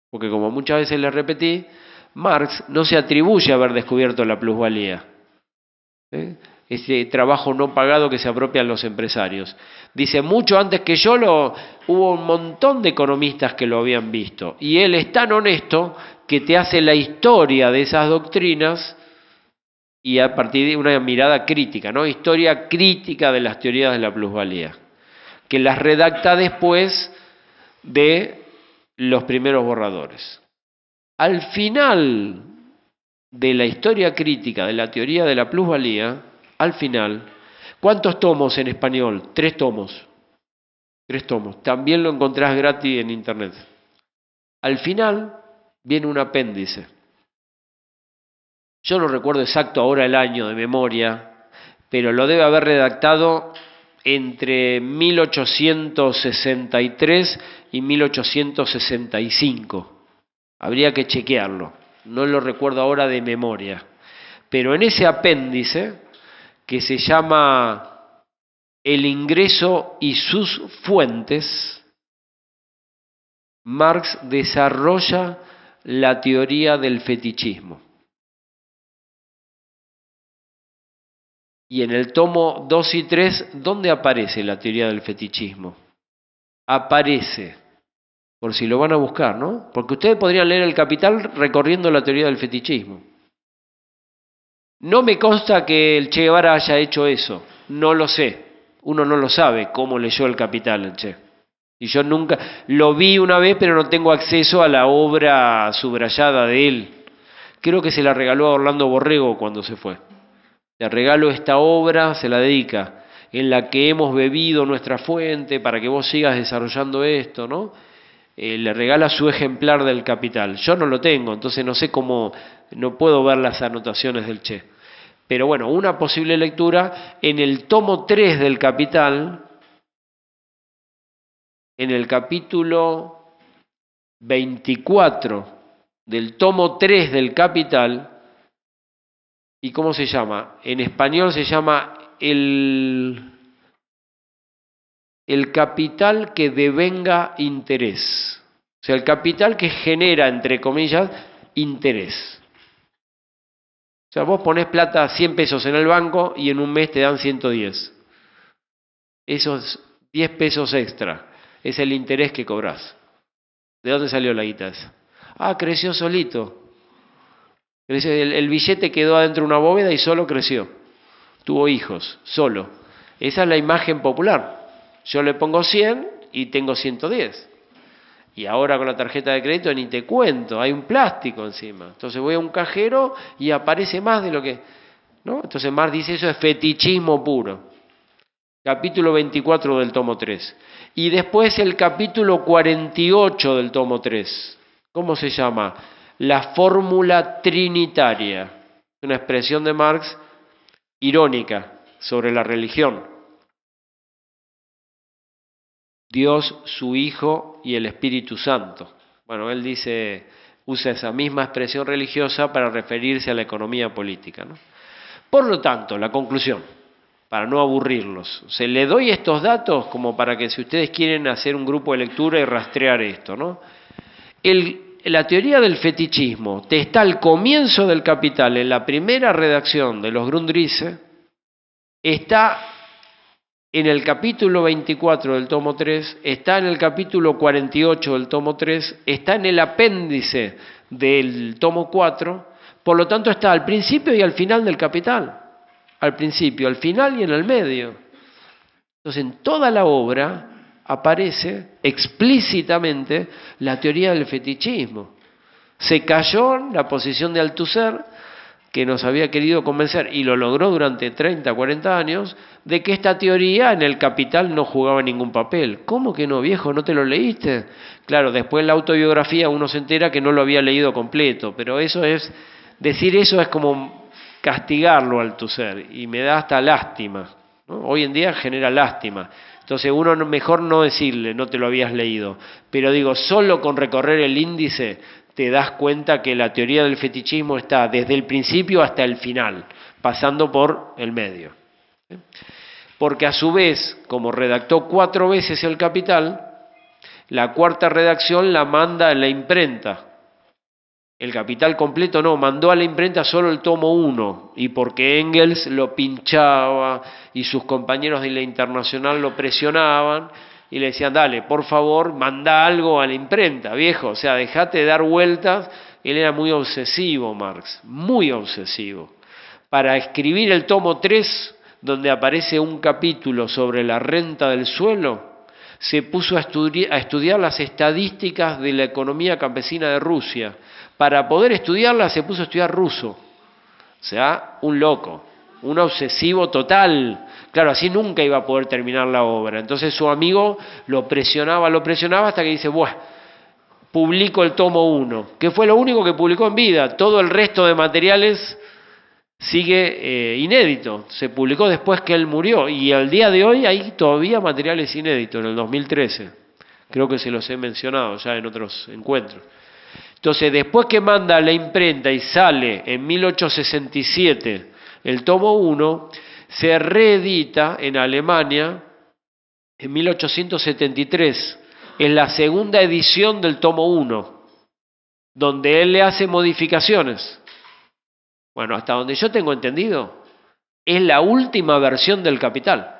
Porque como muchas veces les repetí, Marx no se atribuye a haber descubierto la plusvalía. Ese trabajo no pagado que se apropian los empresarios. Dice, mucho antes que yo hubo un montón de economistas que lo habían visto. Y él es tan honesto que te hace la historia de esas doctrinas y a partir de una mirada crítica, ¿no? Historia crítica de las teorías de la plusvalía, que las redacta después de los primeros borradores. Al final de la historia crítica de la teoría de la plusvalía, al final, ¿cuántos tomos en español? 3 tomos. 3 tomos. También lo encontrás gratis en internet. Al final viene un apéndice. Yo no recuerdo exacto ahora el año de memoria, pero lo debe haber redactado entre 1863 y 1865. Habría que chequearlo. No lo recuerdo ahora de memoria. Pero en ese apéndice, que se llama El ingreso y sus fuentes, Marx desarrolla la teoría del fetichismo. Y en el tomo 2 y 3, ¿dónde aparece la teoría del fetichismo? Aparece, por si lo van a buscar, ¿no? Porque ustedes podrían leer El Capital recorriendo la teoría del fetichismo. No me consta que el Che Guevara haya hecho eso, no lo sé. Uno no lo sabe cómo leyó El Capital el Che. Y yo nunca, lo vi una vez, pero no tengo acceso a la obra subrayada de él. Creo que se la regaló a Orlando Borrego cuando se fue. Le regalo esta obra, se la dedica, en la que hemos bebido nuestra fuente para que vos sigas desarrollando esto, ¿no? Le regala su ejemplar del Capital. Yo no lo tengo, entonces no sé cómo, no puedo ver las anotaciones del Che. Pero bueno, una posible lectura, en el tomo 3 del Capital, en el capítulo 24 del tomo 3 del Capital, ¿y cómo se llama? En español se llama el capital que devenga interés. O sea, el capital que genera, entre comillas, interés. O sea, vos ponés plata 100 pesos en el banco y en un mes te dan 110. Esos 10 pesos extra es el interés que cobrás. ¿De dónde salió la guita esa? Ah, creció solito. El billete quedó adentro de una bóveda y solo creció. Tuvo hijos, solo. Esa es la imagen popular. Yo le pongo 100 y tengo 110. Y ahora con la tarjeta de crédito ni te cuento, hay un plástico encima. Entonces voy a un cajero y aparece más de lo que... ¿no? Entonces Marx dice eso es fetichismo puro. Capítulo 24 del tomo 3. Y después el capítulo 48 del tomo 3. ¿Cómo se llama? La fórmula trinitaria. Una expresión de Marx irónica sobre la religión. Dios, su Hijo y el Espíritu Santo. Bueno, él dice, usa esa misma expresión religiosa para referirse a la economía política, ¿no? Por lo tanto, la conclusión, para no aburrirlos, se le doy estos datos como para que si ustedes quieren hacer un grupo de lectura y rastrear esto, ¿no? La teoría del fetichismo está al comienzo del Capital, en la primera redacción de los Grundrisse, está en el capítulo 24 del tomo 3, está en el capítulo 48 del tomo 3, está en el apéndice del tomo 4, por lo tanto está al principio y al final del Capital. Al principio, al final y en el medio. Entonces, en toda la obra aparece explícitamente la teoría del fetichismo. Se cayó en la posición de Althusser, que nos había querido convencer, y lo logró durante 30, 40 años, de que esta teoría en el Capital no jugaba ningún papel. ¿Cómo que no, viejo? ¿No te lo leíste? Claro, después en la autobiografía uno se entera que no lo había leído completo, pero decir eso es como castigarlo al Althusser, y me da hasta lástima, ¿no? Hoy en día genera lástima. Entonces uno mejor no decirle, no te lo habías leído, pero digo, solo con recorrer el índice te das cuenta que la teoría del fetichismo está desde el principio hasta el final, pasando por el medio. Porque a su vez, como redactó 4 veces el Capital, la cuarta redacción la manda en la imprenta. El Capital completo no, mandó a la imprenta solo el tomo 1, y porque Engels lo pinchaba y sus compañeros de la Internacional lo presionaban, y le decían, dale, por favor, manda algo a la imprenta, viejo, o sea, dejate de dar vueltas. Él era muy obsesivo, Marx, muy obsesivo. Para escribir el tomo 3, donde aparece un capítulo sobre la renta del suelo, se puso a estudiar las estadísticas de la economía campesina de Rusia. Para poder estudiarlas se puso a estudiar ruso. O sea, un loco, un obsesivo total. Claro, así nunca iba a poder terminar la obra. Entonces su amigo lo presionaba hasta que dice, buah, publico el tomo 1, que fue lo único que publicó en vida. Todo el resto de materiales sigue inédito. Se publicó después que él murió y al día de hoy hay todavía materiales inéditos, en el 2013. Creo que se los he mencionado ya en otros encuentros. Entonces, después que manda a la imprenta y sale en 1867 el tomo 1, se reedita en Alemania en 1873, en la segunda edición del tomo 1, donde él le hace modificaciones. Bueno, hasta donde yo tengo entendido, es la última versión del Capital.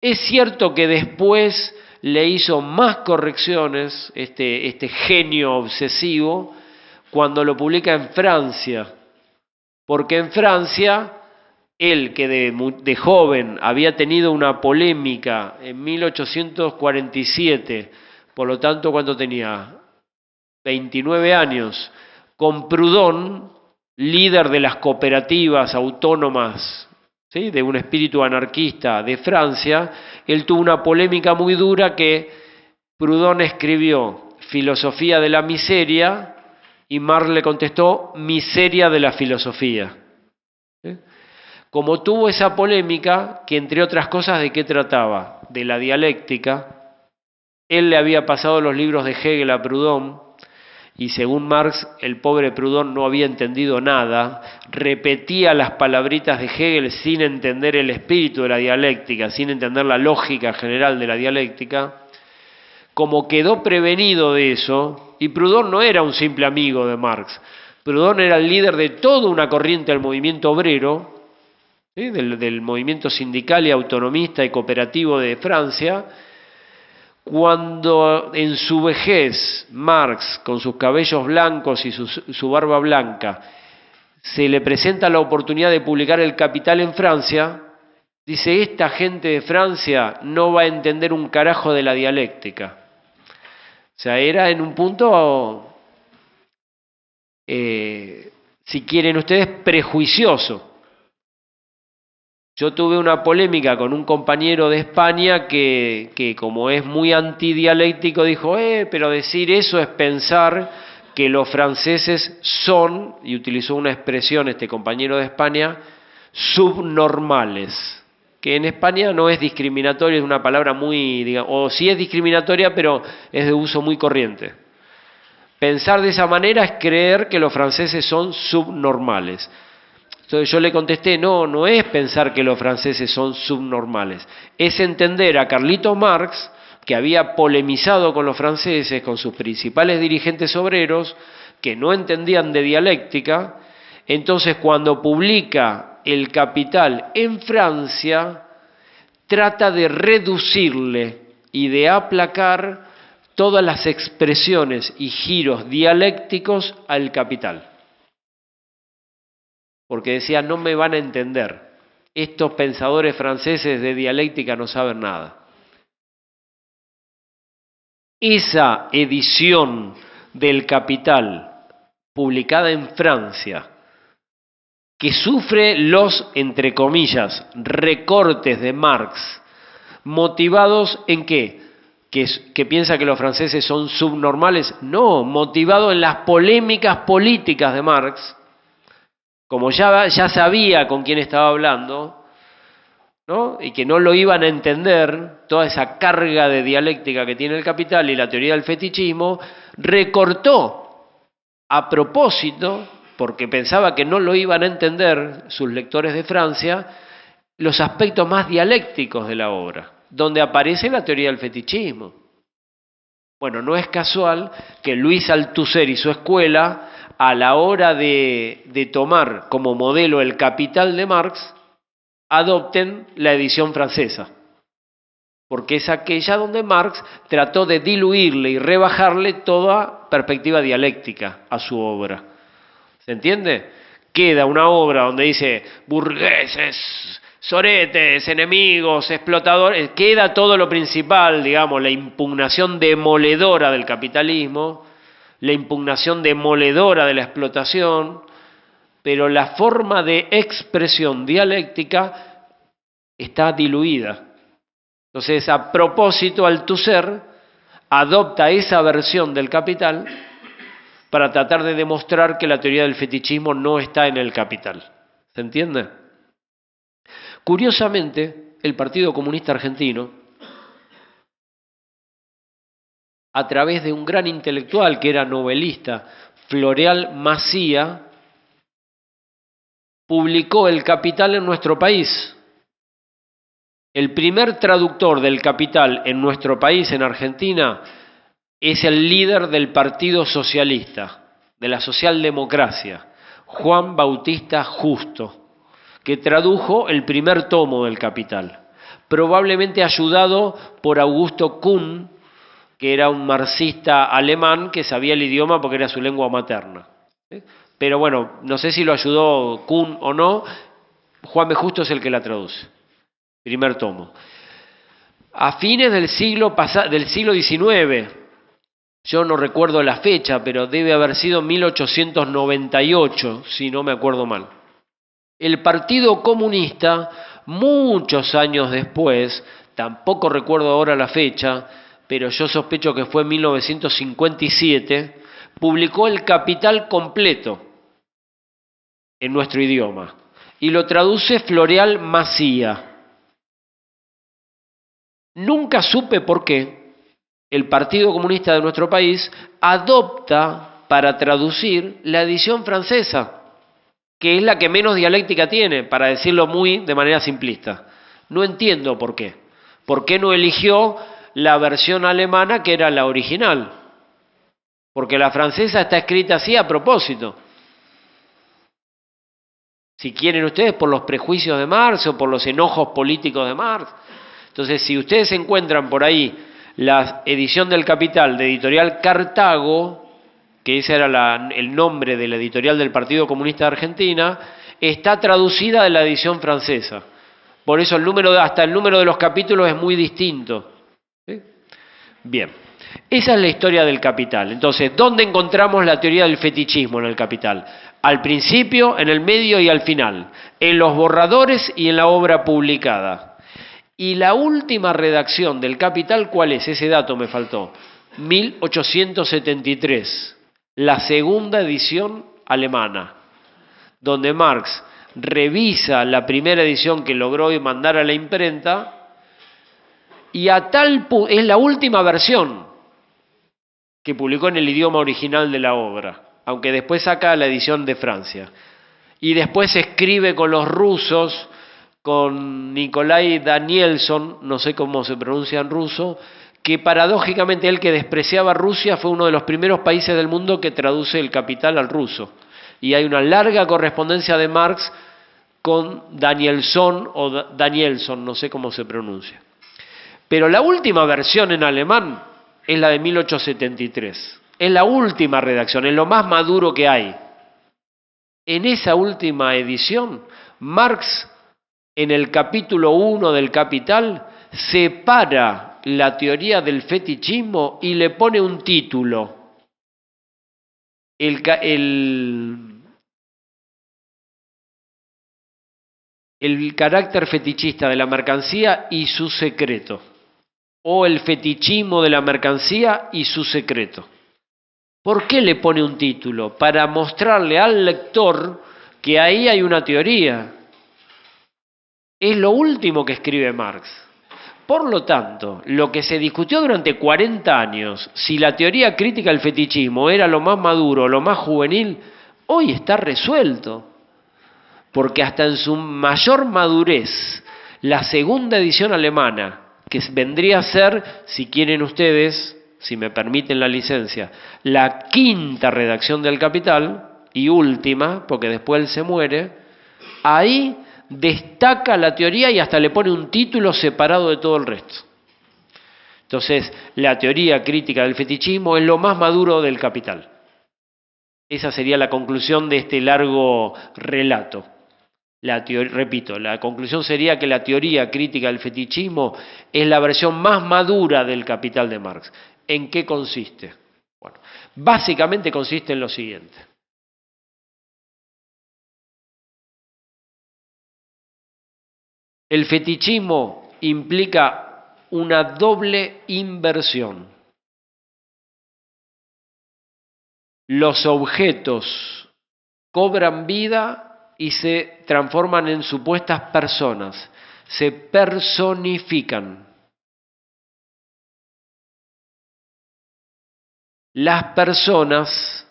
Es cierto que después le hizo más correcciones este genio obsesivo cuando lo publica en Francia, porque en Francia, él que de joven había tenido una polémica en 1847, por lo tanto, cuando tenía 29 años, con Proudhon, líder de las cooperativas autónomas, ¿sí?, de un espíritu anarquista de Francia, él tuvo una polémica muy dura que Proudhon escribió Filosofía de la miseria y Marx le contestó Miseria de la filosofía. ¿Sí? Como tuvo esa polémica, que entre otras cosas, ¿de qué trataba? De la dialéctica. Él le había pasado los libros de Hegel a Proudhon, y según Marx, el pobre Proudhon no había entendido nada, repetía las palabritas de Hegel sin entender el espíritu de la dialéctica, sin entender la lógica general de la dialéctica. Como quedó prevenido de eso, y Proudhon no era un simple amigo de Marx, Proudhon era el líder de toda una corriente del movimiento obrero, ¿sí?, del movimiento sindical y autonomista y cooperativo de Francia. Cuando en su vejez Marx, con sus cabellos blancos y su barba blanca, se le presenta la oportunidad de publicar El Capital en Francia, dice: esta gente de Francia no va a entender un carajo de la dialéctica. O sea, era en un punto, si quieren ustedes, prejuicioso. Yo tuve una polémica con un compañero de España que como es muy antidialéctico, dijo, pero decir eso es pensar que los franceses son, y utilizó una expresión este compañero de España, subnormales, que en España no es discriminatoria, es una palabra muy, digamos, o sí es discriminatoria, pero es de uso muy corriente. Pensar de esa manera es creer que los franceses son subnormales. Entonces yo le contesté, no es pensar que los franceses son subnormales, es entender a Carlito Marx, que había polemizado con los franceses, con sus principales dirigentes obreros, que no entendían de dialéctica. Entonces cuando publica El Capital en Francia, trata de reducirle y de aplacar todas las expresiones y giros dialécticos al Capital. Porque decía, no me van a entender. Estos pensadores franceses de dialéctica no saben nada. Esa edición del Capital, publicada en Francia, que sufre los, entre comillas, recortes de Marx, motivados en ¿qué? Que piensa que los franceses son subnormales. No, motivado en las polémicas políticas de Marx, como ya sabía con quién estaba hablando, ¿no?, y que no lo iban a entender, toda esa carga de dialéctica que tiene el Capital y la teoría del fetichismo, recortó a propósito, porque pensaba que no lo iban a entender sus lectores de Francia, los aspectos más dialécticos de la obra, donde aparece la teoría del fetichismo. Bueno, no es casual que Luis Althusser y su escuela, a la hora de tomar como modelo El Capital de Marx, adopten la edición francesa, porque es aquella donde Marx trató de diluirle y rebajarle toda perspectiva dialéctica a su obra. ¿Se entiende? Queda una obra donde dice burgueses, soretes, enemigos, explotadores, queda todo lo principal, digamos, la impugnación demoledora del capitalismo, la impugnación demoledora de la explotación, pero la forma de expresión dialéctica está diluida. Entonces, a propósito, Althusser adopta esa versión del Capital para tratar de demostrar que la teoría del fetichismo no está en el Capital. ¿Se entiende? Curiosamente, el Partido Comunista Argentino, a través de un gran intelectual que era novelista, Floreal Maciá, publicó El Capital en nuestro país. El primer traductor del Capital en nuestro país, en Argentina, es el líder del Partido Socialista, de la socialdemocracia, Juan Bautista Justo. que tradujo el primer tomo del Capital, probablemente ayudado por Augusto Kuhn, que era un marxista alemán que sabía el idioma porque era su lengua materna. Pero bueno, no sé si lo ayudó Kuhn o no, Juan B. Justo es el que la traduce, primer tomo. A fines del siglo XIX, yo no recuerdo la fecha, pero debe haber sido 1898, si no me acuerdo mal. El Partido Comunista, muchos años después, tampoco recuerdo ahora la fecha, pero yo sospecho que fue en 1957, publicó el Capital completo en nuestro idioma y lo traduce Floreal Macía. Nunca supe por qué el Partido Comunista de nuestro país adopta para traducir la edición francesa, que es la que menos dialéctica tiene, para decirlo de manera simplista. No entiendo por qué. ¿Por qué no eligió la versión alemana, que era la original? Porque la francesa está escrita así a propósito. Si quieren ustedes, por los prejuicios de Marx o por los enojos políticos de Marx. Entonces, si ustedes encuentran por ahí la edición del Capital de Editorial Cartago, que ese era el nombre de la editorial del Partido Comunista de Argentina, está traducida de la edición francesa. Por eso hasta el número de los capítulos es muy distinto. ¿Sí? Bien, esa es la historia del Capital. Entonces, ¿dónde encontramos la teoría del fetichismo en el Capital? Al principio, en el medio y al final, en los borradores y en la obra publicada. Y la última redacción del Capital, ¿cuál es? Ese dato me faltó. 1873, la segunda edición alemana, donde Marx revisa la primera edición que logró mandar a la imprenta y es la última versión que publicó en el idioma original de la obra, aunque después saca la edición de Francia. Y después escribe con los rusos, con Nikolai Danielson, no sé cómo se pronuncia en ruso, que paradójicamente él, que despreciaba Rusia, fue uno de los primeros países del mundo que traduce el Capital al ruso. Y hay una larga correspondencia de Marx con Danielson o Danielson, no sé cómo se pronuncia. Pero la última versión en alemán es la de 1873. Es la última redacción, es lo más maduro que hay. En esa última edición, Marx, en el capítulo 1 del Capital, separa la teoría del fetichismo y le pone un título. El carácter fetichista de la mercancía y su secreto. O el fetichismo de la mercancía y su secreto. ¿Por qué le pone un título? Para mostrarle al lector que ahí hay una teoría. Es lo último que escribe Marx. Por lo tanto, lo que se discutió durante 40 años, si la teoría crítica del fetichismo era lo más maduro, lo más juvenil, hoy está resuelto. Porque hasta en su mayor madurez, la segunda edición alemana, que vendría a ser, si quieren ustedes, si me permiten la licencia, la quinta redacción del Capital, y última, porque después él se muere, ahí destaca la teoría y hasta le pone un título separado de todo el resto. Entonces, la teoría crítica del fetichismo es lo más maduro del Capital. Esa sería la conclusión de este largo relato. Repito, la conclusión sería que la teoría crítica del fetichismo es la versión más madura del Capital de Marx. ¿En qué consiste? Bueno, básicamente consiste en lo siguiente. El fetichismo implica una doble inversión. Los objetos cobran vida y se transforman en supuestas personas, se personifican. Las personas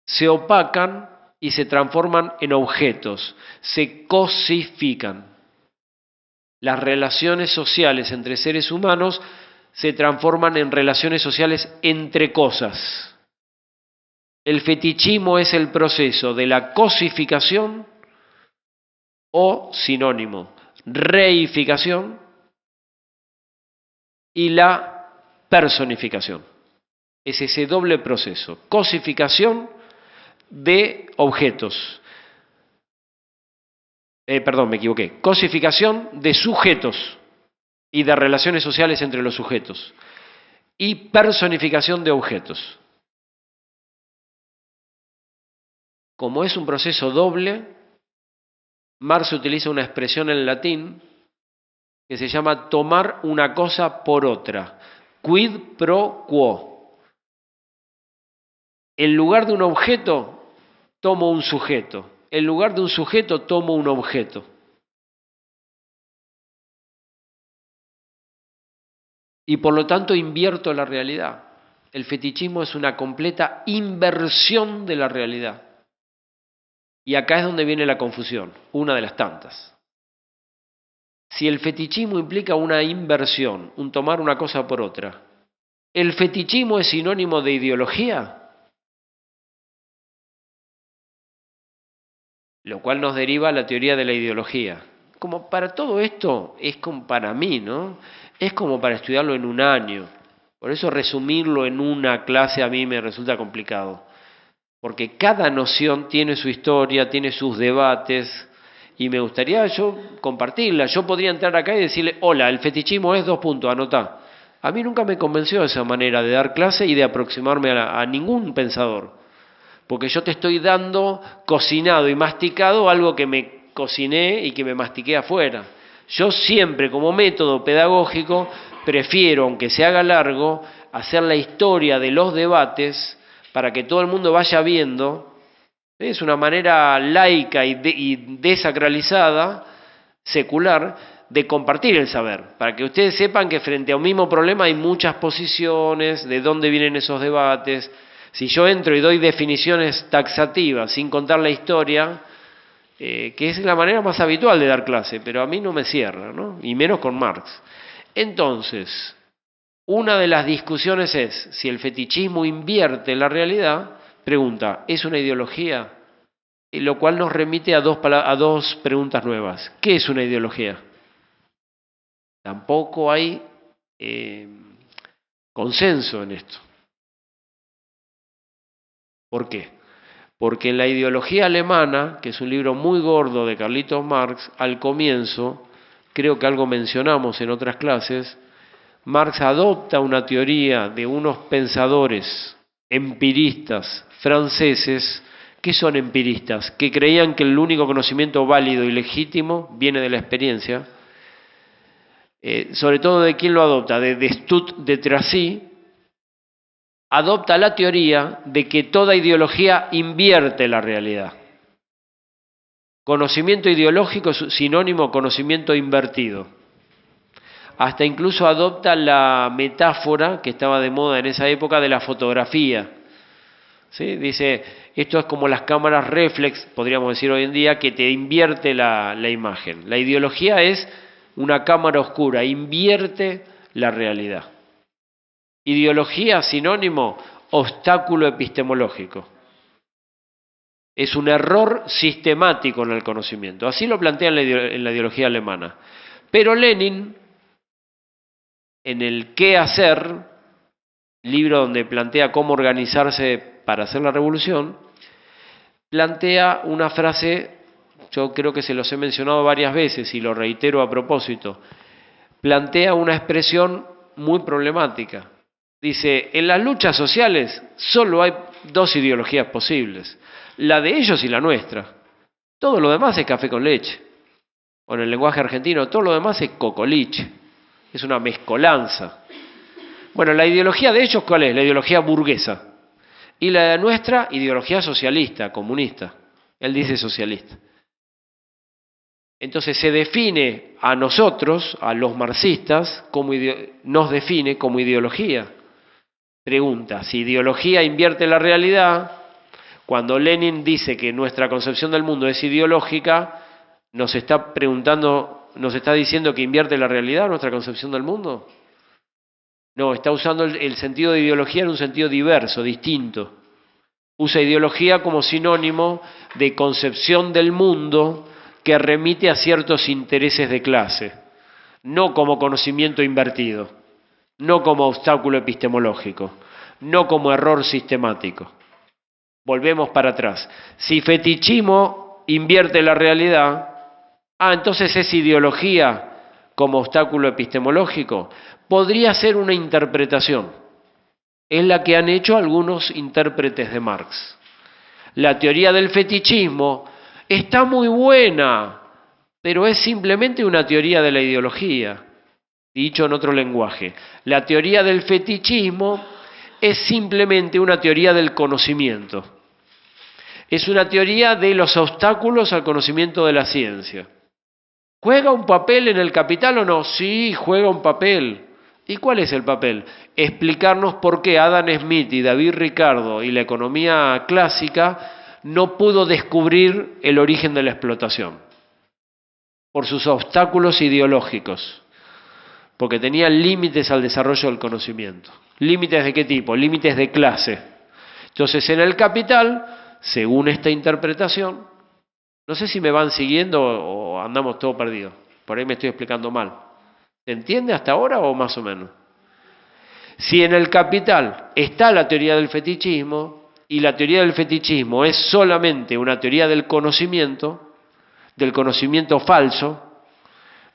se opacan y se transforman en objetos, se cosifican. Las relaciones sociales entre seres humanos se transforman en relaciones sociales entre cosas. El fetichismo es el proceso de la cosificación o sinónimo, reificación y la personificación. Es ese doble proceso, cosificación de objetos. Me equivoqué. Cosificación de sujetos y de relaciones sociales entre los sujetos. Y personificación de objetos. Como es un proceso doble, Marx utiliza una expresión en latín que se llama tomar una cosa por otra. Quid pro quo. En lugar de un objeto, tomo un sujeto. En lugar de un sujeto, tomo un objeto. Y por lo tanto invierto la realidad. El fetichismo es una completa inversión de la realidad. Y acá es donde viene la confusión, una de las tantas. Si el fetichismo implica una inversión, un tomar una cosa por otra, ¿el fetichismo es sinónimo de ideología? Lo cual nos deriva a la teoría de la ideología. Como para todo esto, es como para mí, ¿no? Es como para estudiarlo en un año. Por eso resumirlo en una clase a mí me resulta complicado. Porque cada noción tiene su historia, tiene sus debates, y me gustaría yo compartirla. Yo podría entrar acá y decirle, hola, el fetichismo es ... anotá. A mí nunca me convenció esa manera de dar clase y de aproximarme a ningún pensador. Porque yo te estoy dando cocinado y masticado algo que me cociné y que me mastiqué afuera. Yo siempre, como método pedagógico, prefiero, aunque se haga largo, hacer la historia de los debates para que todo el mundo vaya viendo. Es una manera laica y desacralizada, secular, de compartir el saber, para que ustedes sepan que frente a un mismo problema hay muchas posiciones, de dónde vienen esos debates. Si yo entro y doy definiciones taxativas sin contar la historia, que es la manera más habitual de dar clase, pero a mí no me cierra, ¿no? Y menos con Marx. Entonces, una de las discusiones es si el fetichismo invierte la realidad. Pregunta, ¿es una ideología? Lo cual nos remite a dos preguntas nuevas. ¿Qué es una ideología? Tampoco hay consenso en esto. ¿Por qué? Porque en la ideología alemana, que es un libro muy gordo de Carlitos Marx, al comienzo, creo que algo mencionamos en otras clases, Marx adopta una teoría de unos pensadores empiristas franceses. ¿Qué son empiristas? Que creían que el único conocimiento válido y legítimo viene de la experiencia. Sobre todo, ¿de quién lo adopta? De Stott de Tracy. Adopta la teoría de que toda ideología invierte la realidad. Conocimiento ideológico es sinónimo a conocimiento invertido. Hasta incluso adopta la metáfora que estaba de moda en esa época de la fotografía. ¿Sí? Dice, esto es como las cámaras reflex, podríamos decir hoy en día, que te invierte la imagen. La ideología es una cámara oscura, invierte la realidad. Ideología, sinónimo, obstáculo epistemológico. Es un error sistemático en el conocimiento. Así lo plantea en la ideología alemana. Pero Lenin, en el ¿Qué hacer?, libro donde plantea cómo organizarse para hacer la revolución, plantea una frase, yo creo que se los he mencionado varias veces y lo reitero a propósito, plantea una expresión muy problemática. Dice, en las luchas sociales solo hay dos ideologías posibles, la de ellos y la nuestra. Todo lo demás es café con leche. O en el lenguaje argentino, todo lo demás es cocoliche. Es una mezcolanza. Bueno, la ideología de ellos, ¿cuál es? La ideología burguesa. Y la de nuestra, ideología socialista, comunista. Él dice socialista. Entonces se define a nosotros, a los marxistas, nos define como ideología. Pregunta, si ideología invierte la realidad, cuando Lenin dice que nuestra concepción del mundo es ideológica, nos está preguntando, nos está diciendo que invierte la realidad nuestra concepción del mundo. No, está usando el sentido de ideología en un sentido diverso, distinto. Usa ideología como sinónimo de concepción del mundo que remite a ciertos intereses de clase, no como conocimiento invertido, no como obstáculo epistemológico, no como error sistemático. Volvemos para atrás. Si fetichismo invierte la realidad, entonces es ideología como obstáculo epistemológico. Podría ser una interpretación. Es la que han hecho algunos intérpretes de Marx. La teoría del fetichismo está muy buena, pero es simplemente una teoría de la ideología. Dicho en otro lenguaje, la teoría del fetichismo es simplemente una teoría del conocimiento. Es una teoría de los obstáculos al conocimiento de la ciencia. ¿Juega un papel en el Capital o no? Sí, juega un papel. ¿Y cuál es el papel? Explicarnos por qué Adam Smith y David Ricardo y la economía clásica no pudo descubrir el origen de la explotación. Por sus obstáculos ideológicos. Porque tenían límites al desarrollo del conocimiento. ¿Límites de qué tipo? Límites de clase. Entonces, en el Capital, según esta interpretación, no sé si me van siguiendo o andamos todos perdidos. Por ahí me estoy explicando mal. ¿Se entiende hasta ahora o más o menos? Si en el Capital está la teoría del fetichismo, y la teoría del fetichismo es solamente una teoría del conocimiento falso,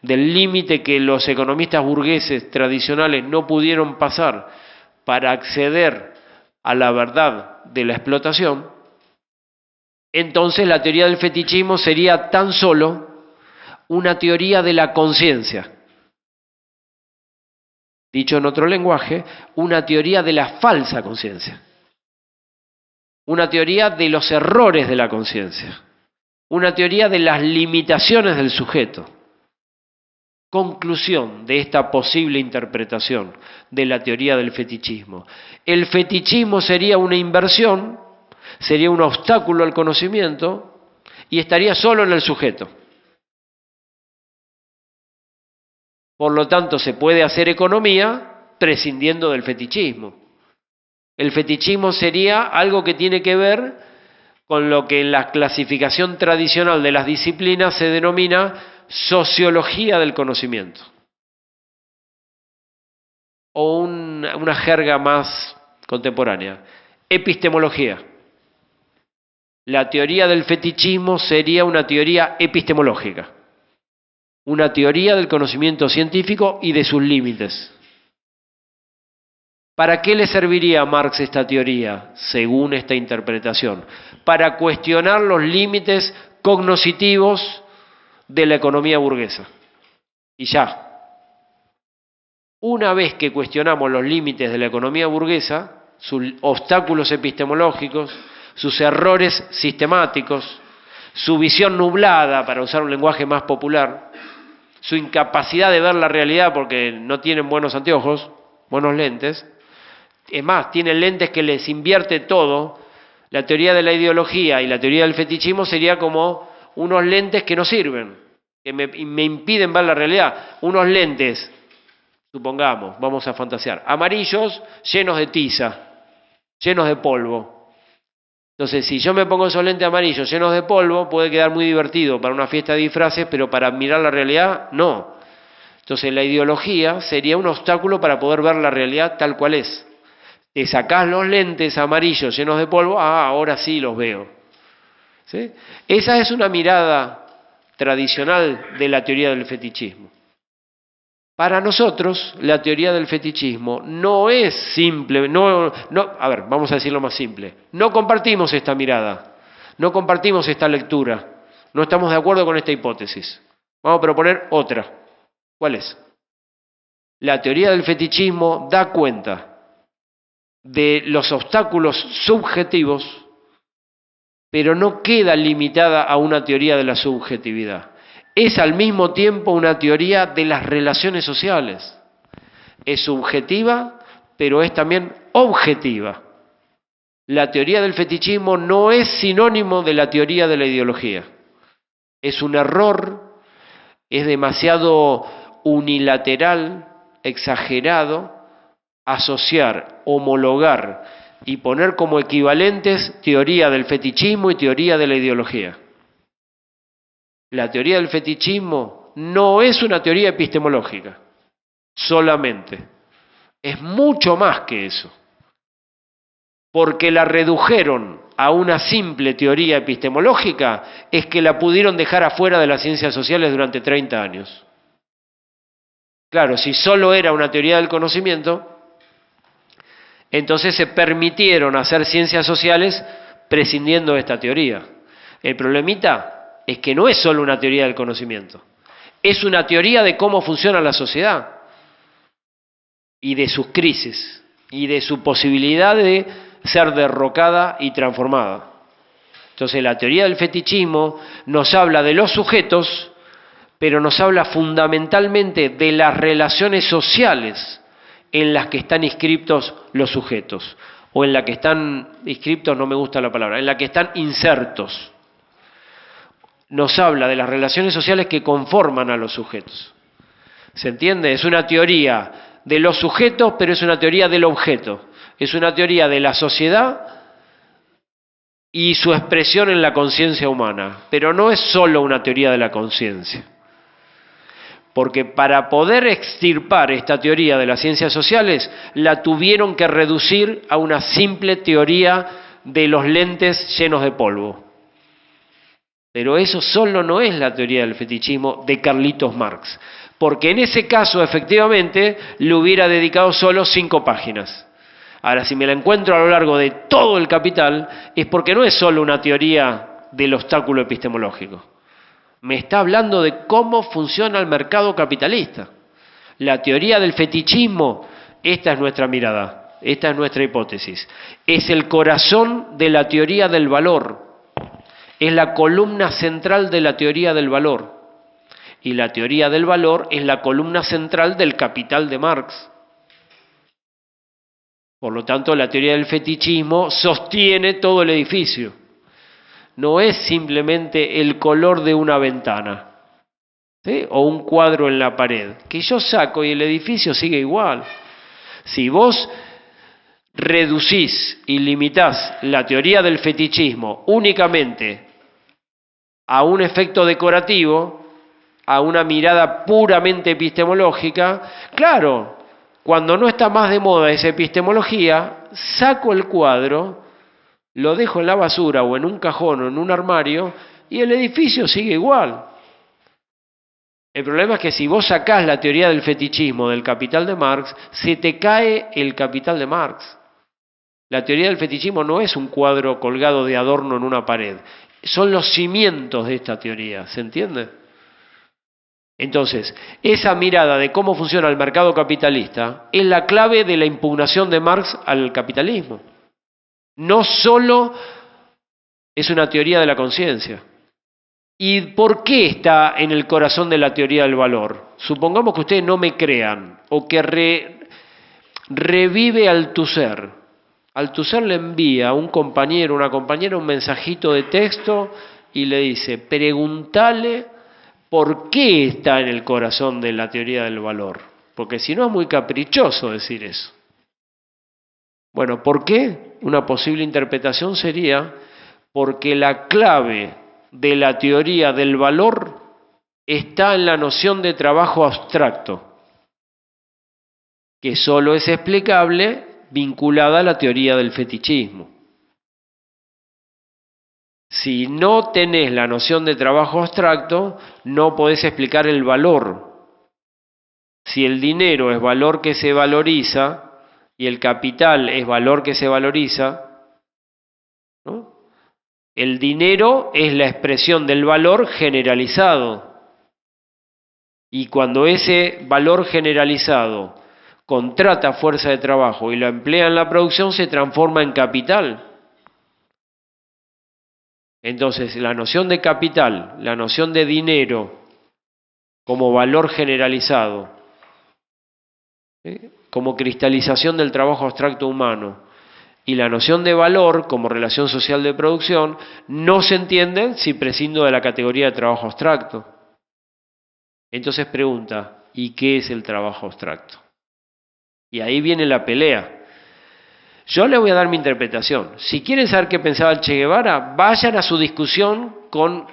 del límite que los economistas burgueses tradicionales no pudieron pasar para acceder a la verdad de la explotación, entonces la teoría del fetichismo sería tan solo una teoría de la conciencia. Dicho en otro lenguaje, una teoría de la falsa conciencia. Una teoría de los errores de la conciencia. Una teoría de las limitaciones del sujeto. Conclusión de esta posible interpretación de la teoría del fetichismo. El fetichismo sería una inversión, sería un obstáculo al conocimiento y estaría solo en el sujeto. Por lo tanto, se puede hacer economía prescindiendo del fetichismo. El fetichismo sería algo que tiene que ver con lo que en la clasificación tradicional de las disciplinas se denomina sociología del conocimiento. O una jerga más contemporánea, epistemología. La teoría del fetichismo sería una teoría epistemológica. Una teoría del conocimiento científico y de sus límites. ¿Para qué le serviría a Marx esta teoría, según esta interpretación? Para cuestionar los límites cognoscitivos de la economía burguesa. Y ya. Una vez que cuestionamos los límites de la economía burguesa, sus obstáculos epistemológicos, sus errores sistemáticos, su visión nublada, para usar un lenguaje más popular, su incapacidad de ver la realidad porque no tienen buenos anteojos, buenos lentes. Es más, tienen lentes que les invierte todo. La teoría de la ideología y la teoría del fetichismo sería como unos lentes que no sirven, que me impiden ver la realidad. Unos lentes, supongamos, vamos a fantasear, amarillos llenos de tiza, llenos de polvo. Entonces, si yo me pongo esos lentes amarillos llenos de polvo, puede quedar muy divertido para una fiesta de disfraces, pero para mirar la realidad, no. Entonces, la ideología sería un obstáculo para poder ver la realidad tal cual es. Te sacás los lentes amarillos llenos de polvo, ahora sí los veo. ¿Sí? Esa es una mirada tradicional de la teoría del fetichismo. Para nosotros, la teoría del fetichismo no es simple, vamos a decirlo más simple. No compartimos esta mirada, no compartimos esta lectura, no estamos de acuerdo con esta hipótesis. Vamos a proponer otra. ¿Cuál es? La teoría del fetichismo da cuenta de los obstáculos subjetivos, pero no queda limitada a una teoría de la subjetividad. Es al mismo tiempo una teoría de las relaciones sociales. Es subjetiva, pero es también objetiva. La teoría del fetichismo no es sinónimo de la teoría de la ideología. Es un error, es demasiado unilateral, exagerado, asociar, homologar y poner como equivalentes teoría del fetichismo y teoría de la ideología. La teoría del fetichismo no es una teoría epistemológica, solamente. Es mucho más que eso. Porque la redujeron a una simple teoría epistemológica, es que la pudieron dejar afuera de las ciencias sociales durante 30 años. Claro, si solo era una teoría del conocimiento, entonces se permitieron hacer ciencias sociales prescindiendo de esta teoría. El problemita es que no es solo una teoría del conocimiento, es una teoría de cómo funciona la sociedad y de sus crisis y de su posibilidad de ser derrocada y transformada. Entonces la teoría del fetichismo nos habla de los sujetos, pero nos habla fundamentalmente de las relaciones sociales en las que están inscriptos los sujetos, o en la que están inscriptos, no me gusta la palabra, en la que están insertos. Nos habla de las relaciones sociales que conforman a los sujetos. ¿Se entiende? Es una teoría de los sujetos, pero es una teoría del objeto. Es una teoría de la sociedad y su expresión en la conciencia humana, pero no es solo una teoría de la conciencia. Porque para poder extirpar esta teoría de las ciencias sociales, la tuvieron que reducir a una simple teoría de los lentes llenos de polvo. Pero eso solo no es la teoría del fetichismo de Carlitos Marx, porque en ese caso, efectivamente, le hubiera dedicado solo 5 páginas. Ahora, si me la encuentro a lo largo de todo el Capital, es porque no es solo una teoría del obstáculo epistemológico. Me está hablando de cómo funciona el mercado capitalista. La teoría del fetichismo, esta es nuestra mirada, esta es nuestra hipótesis. Es el corazón de la teoría del valor. Es la columna central de la teoría del valor. Y la teoría del valor es la columna central del Capital de Marx. Por lo tanto, la teoría del fetichismo sostiene todo el edificio. No es simplemente el color de una ventana, ¿sí? O un cuadro en la pared, que yo saco y el edificio sigue igual. Si vos reducís y limitás la teoría del fetichismo únicamente a un efecto decorativo, a una mirada puramente epistemológica, claro, cuando no está más de moda esa epistemología, saco el cuadro, lo dejo en la basura o en un cajón o en un armario y el edificio sigue igual. El problema es que si vos sacás la teoría del fetichismo del Capital de Marx, se te cae el Capital de Marx. La teoría del fetichismo no es un cuadro colgado de adorno en una pared, son los cimientos de esta teoría, ¿se entiende? Entonces, esa mirada de cómo funciona el mercado capitalista es la clave de la impugnación de Marx al capitalismo. No solo es una teoría de la conciencia. ¿Y por qué está en el corazón de la teoría del valor? Supongamos que ustedes no me crean o que revive Althusser. Althusser le envía a un compañero, una compañera, un mensajito de texto y le dice, pregúntale por qué está en el corazón de la teoría del valor. Porque si no es muy caprichoso decir eso. Bueno, ¿por qué? Una posible interpretación sería porque la clave de la teoría del valor está en la noción de trabajo abstracto, que solo es explicable vinculada a la teoría del fetichismo. Si no tenés la noción de trabajo abstracto, no podés explicar el valor. Si el dinero es valor que se valoriza y el capital es valor que se valoriza, ¿no? El dinero es la expresión del valor generalizado. Y cuando ese valor generalizado contrata fuerza de trabajo y la emplea en la producción, se transforma en capital. Entonces, la noción de capital, la noción de dinero como valor generalizado, como cristalización del trabajo abstracto humano, y la noción de valor como relación social de producción, no se entienden si prescindo de la categoría de trabajo abstracto. Entonces pregunta, ¿y qué es el trabajo abstracto? Y ahí viene la pelea. Yo le voy a dar mi interpretación. Si quieren saber qué pensaba el Che Guevara, vayan a su discusión con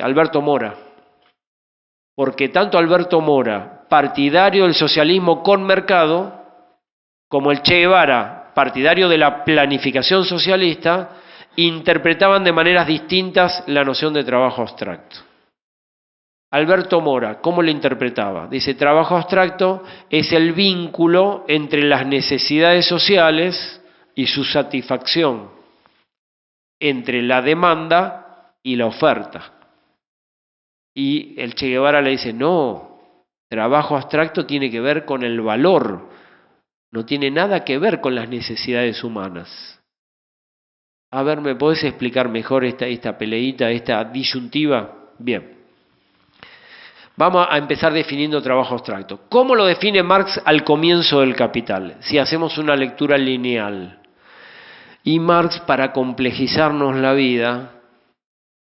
Alberto Mora. Porque tanto Alberto Mora, partidario del socialismo con mercado, como el Che Guevara, partidario de la planificación socialista, interpretaban de maneras distintas la noción de trabajo abstracto. Alberto Mora, ¿cómo lo interpretaba? Dice, trabajo abstracto es el vínculo entre las necesidades sociales y su satisfacción, entre la demanda y la oferta. Y el Che Guevara le dice, no, trabajo abstracto tiene que ver con el valor, no tiene nada que ver con las necesidades humanas. A ver, ¿me podés explicar mejor esta peleita, esta disyuntiva? Bien. Vamos a empezar definiendo trabajo abstracto. ¿Cómo lo define Marx al comienzo del Capital? Si hacemos una lectura lineal. Y Marx, para complejizarnos la vida,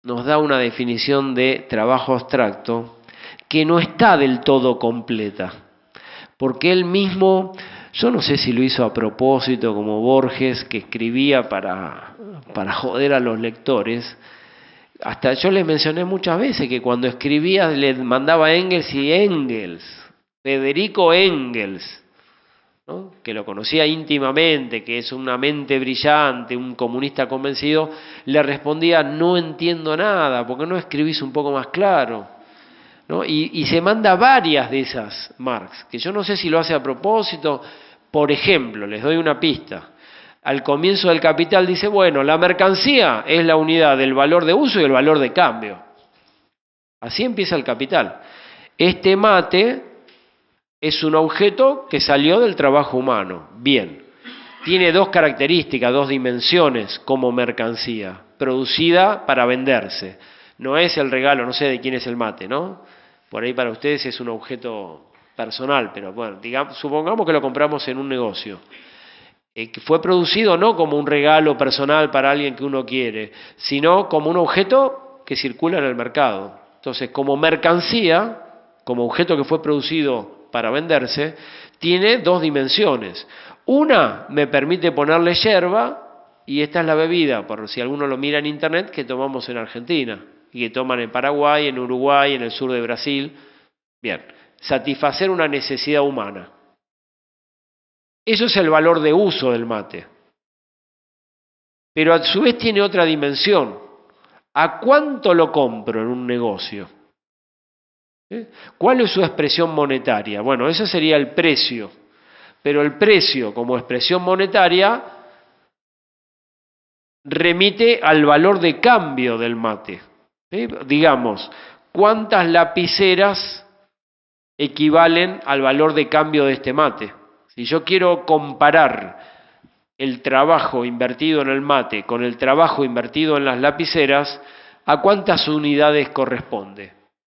nos da una definición de trabajo abstracto que no está del todo completa. Porque él mismo, yo no sé si lo hizo a propósito, como Borges, que escribía para joder a los lectores. Hasta yo les mencioné muchas veces que cuando escribía le mandaba Engels y Engels, Federico Engels, ¿no? Que lo conocía íntimamente, que es una mente brillante, un comunista convencido, le respondía, no entiendo nada, ¿por qué no escribís un poco más claro? ¿No? Y se manda varias de esas Marx, que yo no sé si lo hace a propósito. Por ejemplo, les doy una pista. Al comienzo del Capital dice, bueno, la mercancía es la unidad del valor de uso y el valor de cambio. Así empieza el Capital. Este mate es un objeto que salió del trabajo humano. Bien. Tiene dos características, dos dimensiones como mercancía, producida para venderse. No es el regalo, no sé de quién es el mate, ¿no? Por ahí para ustedes es un objeto personal, pero bueno, supongamos que lo compramos en un negocio. Que fue producido no como un regalo personal para alguien que uno quiere, sino como un objeto que circula en el mercado. Entonces, como mercancía, como objeto que fue producido para venderse, tiene dos dimensiones. Una me permite ponerle yerba, y esta es la bebida, por si alguno lo mira en internet, que tomamos en Argentina, y que toman en Paraguay, en Uruguay, en el sur de Brasil. Bien, satisfacer una necesidad humana. Eso es el valor de uso del mate. Pero a su vez tiene otra dimensión. ¿A cuánto lo compro en un negocio? ¿Cuál es su expresión monetaria? Bueno, ese sería el precio. Pero el precio como expresión monetaria remite al valor de cambio del mate. Digamos, ¿cuántas lapiceras equivalen al valor de cambio de este mate? Si yo quiero comparar el trabajo invertido en el mate con el trabajo invertido en las lapiceras, ¿a cuántas unidades corresponde?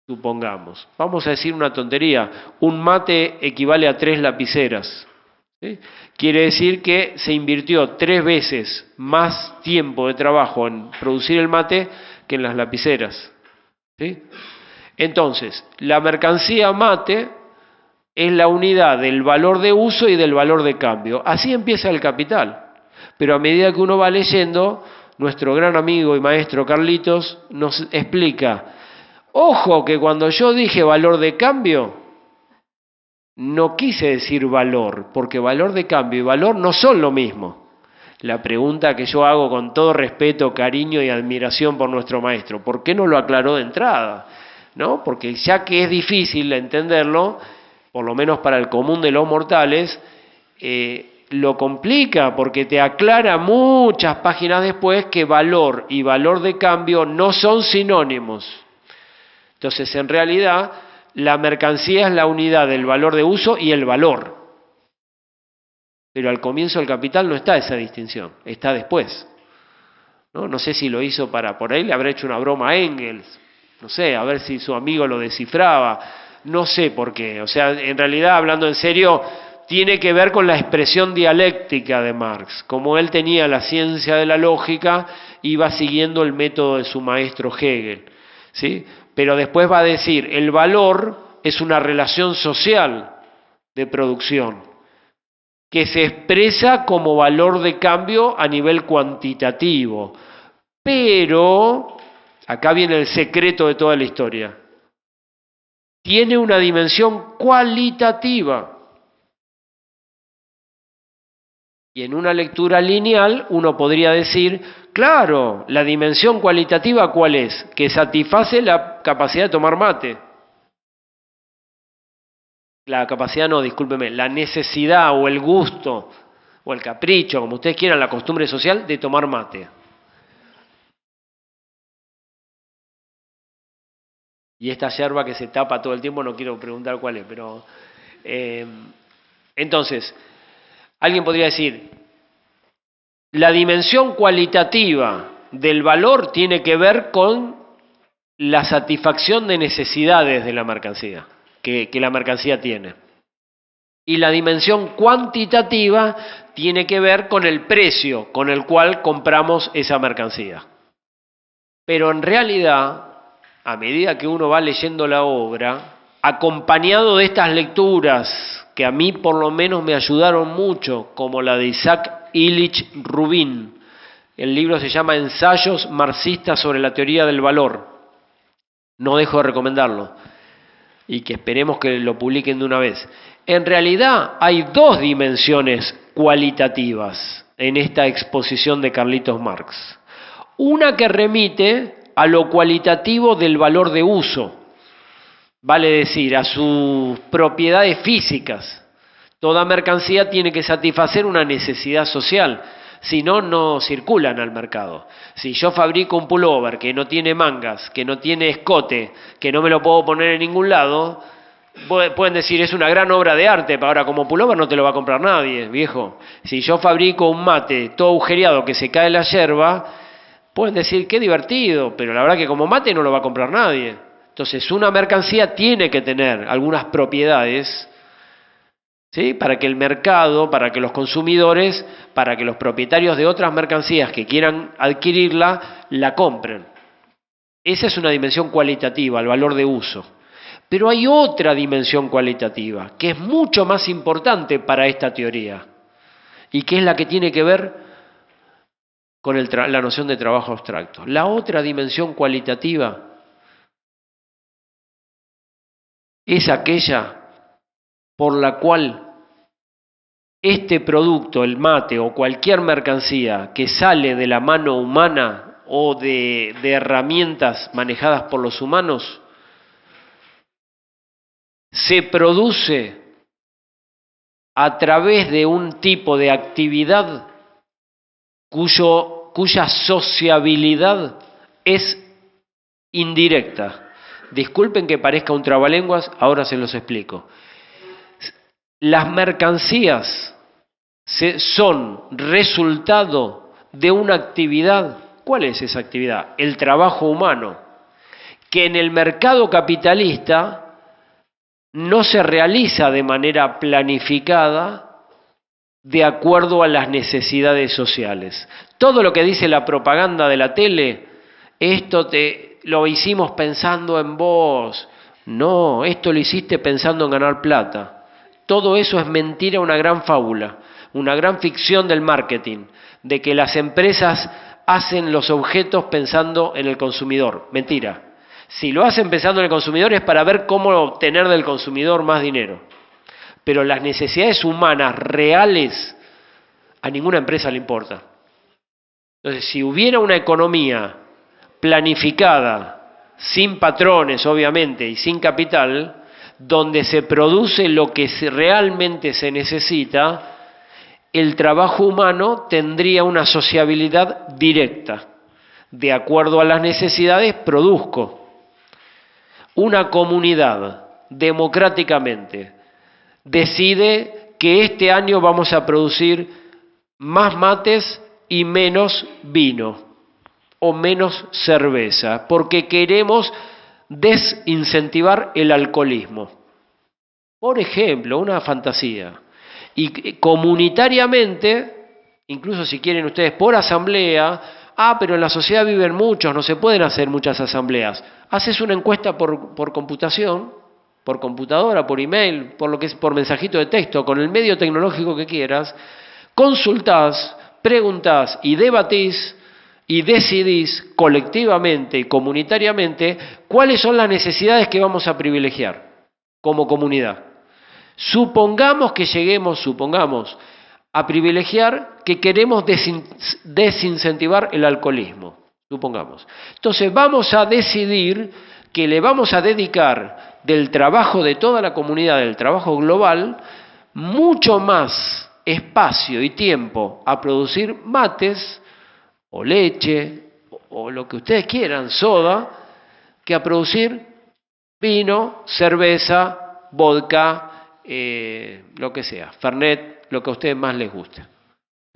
Supongamos. Vamos a decir una tontería. Un mate equivale a 3 lapiceras. ¿Sí? Quiere decir que se invirtió 3 veces más tiempo de trabajo en producir el mate que en las lapiceras. ¿Sí? Entonces, la mercancía mate es la unidad del valor de uso y del valor de cambio. Así empieza el Capital. Pero a medida que uno va leyendo, nuestro gran amigo y maestro Carlitos nos explica, ojo que cuando yo dije valor de cambio, no quise decir valor, porque valor de cambio y valor no son lo mismo. La pregunta que yo hago con todo respeto, cariño y admiración por nuestro maestro, ¿por qué no lo aclaró de entrada? ¿No? Porque ya que es difícil entenderlo, por lo menos para el común de los mortales, lo complica porque te aclara muchas páginas después que valor y valor de cambio no son sinónimos. Entonces, en realidad, la mercancía es la unidad del valor de uso y el valor. Pero al comienzo del Capital no está esa distinción, está después. No sé si lo hizo por ahí le habrá hecho una broma a Engels, no sé, a ver si su amigo lo descifraba. No sé por qué, o sea, en realidad, hablando en serio, tiene que ver con la expresión dialéctica de Marx. Como él tenía la ciencia de la lógica, iba siguiendo el método de su maestro Hegel, ¿sí? Pero después va a decir, el valor es una relación social de producción, que se expresa como valor de cambio a nivel cuantitativo, pero acá viene el secreto de toda la historia, tiene una dimensión cualitativa. Y en una lectura lineal uno podría decir, claro, la dimensión cualitativa ¿cuál es? Que satisface la capacidad de tomar mate. La capacidad no, discúlpeme, la necesidad o el gusto o el capricho, como ustedes quieran, la costumbre social de tomar mate. Y esta yerba que se tapa todo el tiempo, no quiero preguntar cuál es, pero... entonces, alguien podría decir, la dimensión cualitativa del valor tiene que ver con la satisfacción de necesidades de la mercancía, que la mercancía tiene. Y la dimensión cuantitativa tiene que ver con el precio con el cual compramos esa mercancía. Pero en realidad, a medida que uno va leyendo la obra, acompañado de estas lecturas que a mí por lo menos me ayudaron mucho, como la de Isaac Illich Rubin, el libro se llama Ensayos marxistas sobre la teoría del valor, no dejo de recomendarlo, y que esperemos que lo publiquen de una vez. En realidad hay dos dimensiones cualitativas en esta exposición de Carlitos Marx. Una que remite a lo cualitativo del valor de uso, vale decir, a sus propiedades físicas. Toda mercancía tiene que satisfacer una necesidad social, si no, no circulan al mercado. Si yo fabrico un pullover que no tiene mangas, que no tiene escote, que no me lo puedo poner en ningún lado, pueden decir, es una gran obra de arte, pero ahora como pullover no te lo va a comprar nadie, viejo. Si yo fabrico un mate todo agujereado que se cae en la yerba, pueden decir, qué divertido, pero la verdad que como mate no lo va a comprar nadie. Entonces, una mercancía tiene que tener algunas propiedades, ¿sí? Para que el mercado, para que los consumidores, para que los propietarios de otras mercancías que quieran adquirirla, la compren. Esa es una dimensión cualitativa, el valor de uso. Pero hay otra dimensión cualitativa, que es mucho más importante para esta teoría, y que es la que tiene que ver con la noción de trabajo abstracto. La otra dimensión cualitativa es aquella por la cual este producto, el mate o cualquier mercancía que sale de la mano humana o de herramientas manejadas por los humanos, se produce a través de un tipo de actividad cuya sociabilidad es indirecta. Disculpen que parezca un trabalenguas, ahora se los explico. Las mercancías son resultado de una actividad. ¿Cuál es esa actividad? El trabajo humano, que en el mercado capitalista no se realiza de manera planificada de acuerdo a las necesidades sociales. Todo lo que dice la propaganda de la tele, esto lo hicimos pensando en vos. No, esto lo hiciste pensando en ganar plata. Todo eso es mentira, una gran fábula, una gran ficción del marketing, de que las empresas hacen los objetos pensando en el consumidor. Mentira. Si lo hacen pensando en el consumidor es para ver cómo obtener del consumidor más dinero. Pero las necesidades humanas reales a ninguna empresa le importa. Entonces, si hubiera una economía planificada, sin patrones obviamente y sin capital, donde se produce lo que realmente se necesita, el trabajo humano tendría una sociabilidad directa. De acuerdo a las necesidades, produzco. Una comunidad democráticamente decide que este año vamos a producir más mates y menos vino o menos cerveza, porque queremos desincentivar el alcoholismo. Por ejemplo, una fantasía. Y comunitariamente, incluso si quieren ustedes por asamblea, pero en la sociedad viven muchos, no se pueden hacer muchas asambleas. Haces una encuesta por computación, por computadora, por email, por mensajito de texto, con el medio tecnológico que quieras, consultás, preguntás y debatís, y decidís colectivamente y comunitariamente cuáles son las necesidades que vamos a privilegiar como comunidad. Supongamos que lleguemos, a privilegiar que queremos desincentivar el alcoholismo, supongamos. Entonces vamos a decidir que le vamos a dedicar del trabajo de toda la comunidad, del trabajo global, mucho más espacio y tiempo a producir mates o leche o lo que ustedes quieran, soda, que a producir vino, cerveza, vodka, lo que sea, Fernet, lo que a ustedes más les guste.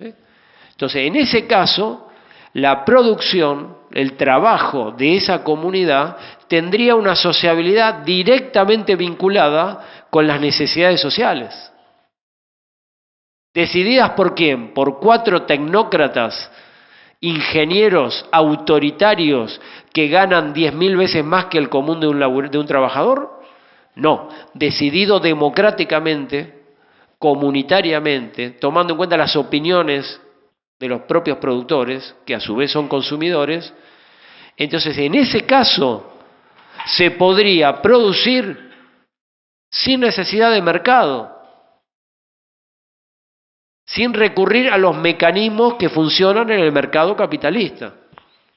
Entonces, en ese caso, la producción, el trabajo de esa comunidad tendría una sociabilidad directamente vinculada con las necesidades sociales. ¿Decididas por quién? ¿Por 4 tecnócratas, ingenieros autoritarios que ganan 10.000 veces más que el común de un trabajador? No, decidido democráticamente, comunitariamente, tomando en cuenta las opiniones de los propios productores, que a su vez son consumidores. Entonces, en ese caso, se podría producir sin necesidad de mercado, sin recurrir a los mecanismos que funcionan en el mercado capitalista,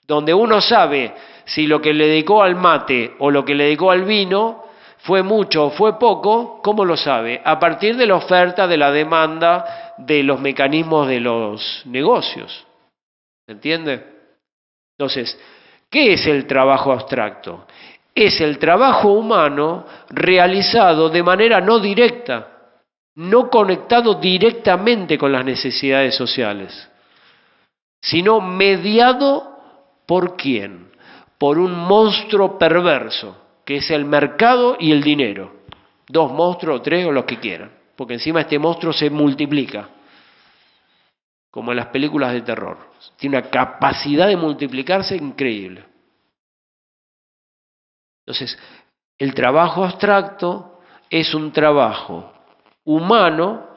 donde uno sabe si lo que le dedicó al mate o lo que le dedicó al vino fue mucho o fue poco. ¿Cómo lo sabe? A partir de la oferta, de la demanda, de los mecanismos de los negocios. ¿Se entiende? Entonces, ¿qué es el trabajo abstracto? Es el trabajo humano realizado de manera no directa, no conectado directamente con las necesidades sociales, sino mediado ¿por quién? Por un monstruo perverso, que es el mercado y el dinero. 2 monstruos, 3 o los que quieran, porque encima este monstruo se multiplica, como en las películas de terror. Tiene una capacidad de multiplicarse increíble. Entonces, el trabajo abstracto es un trabajo humano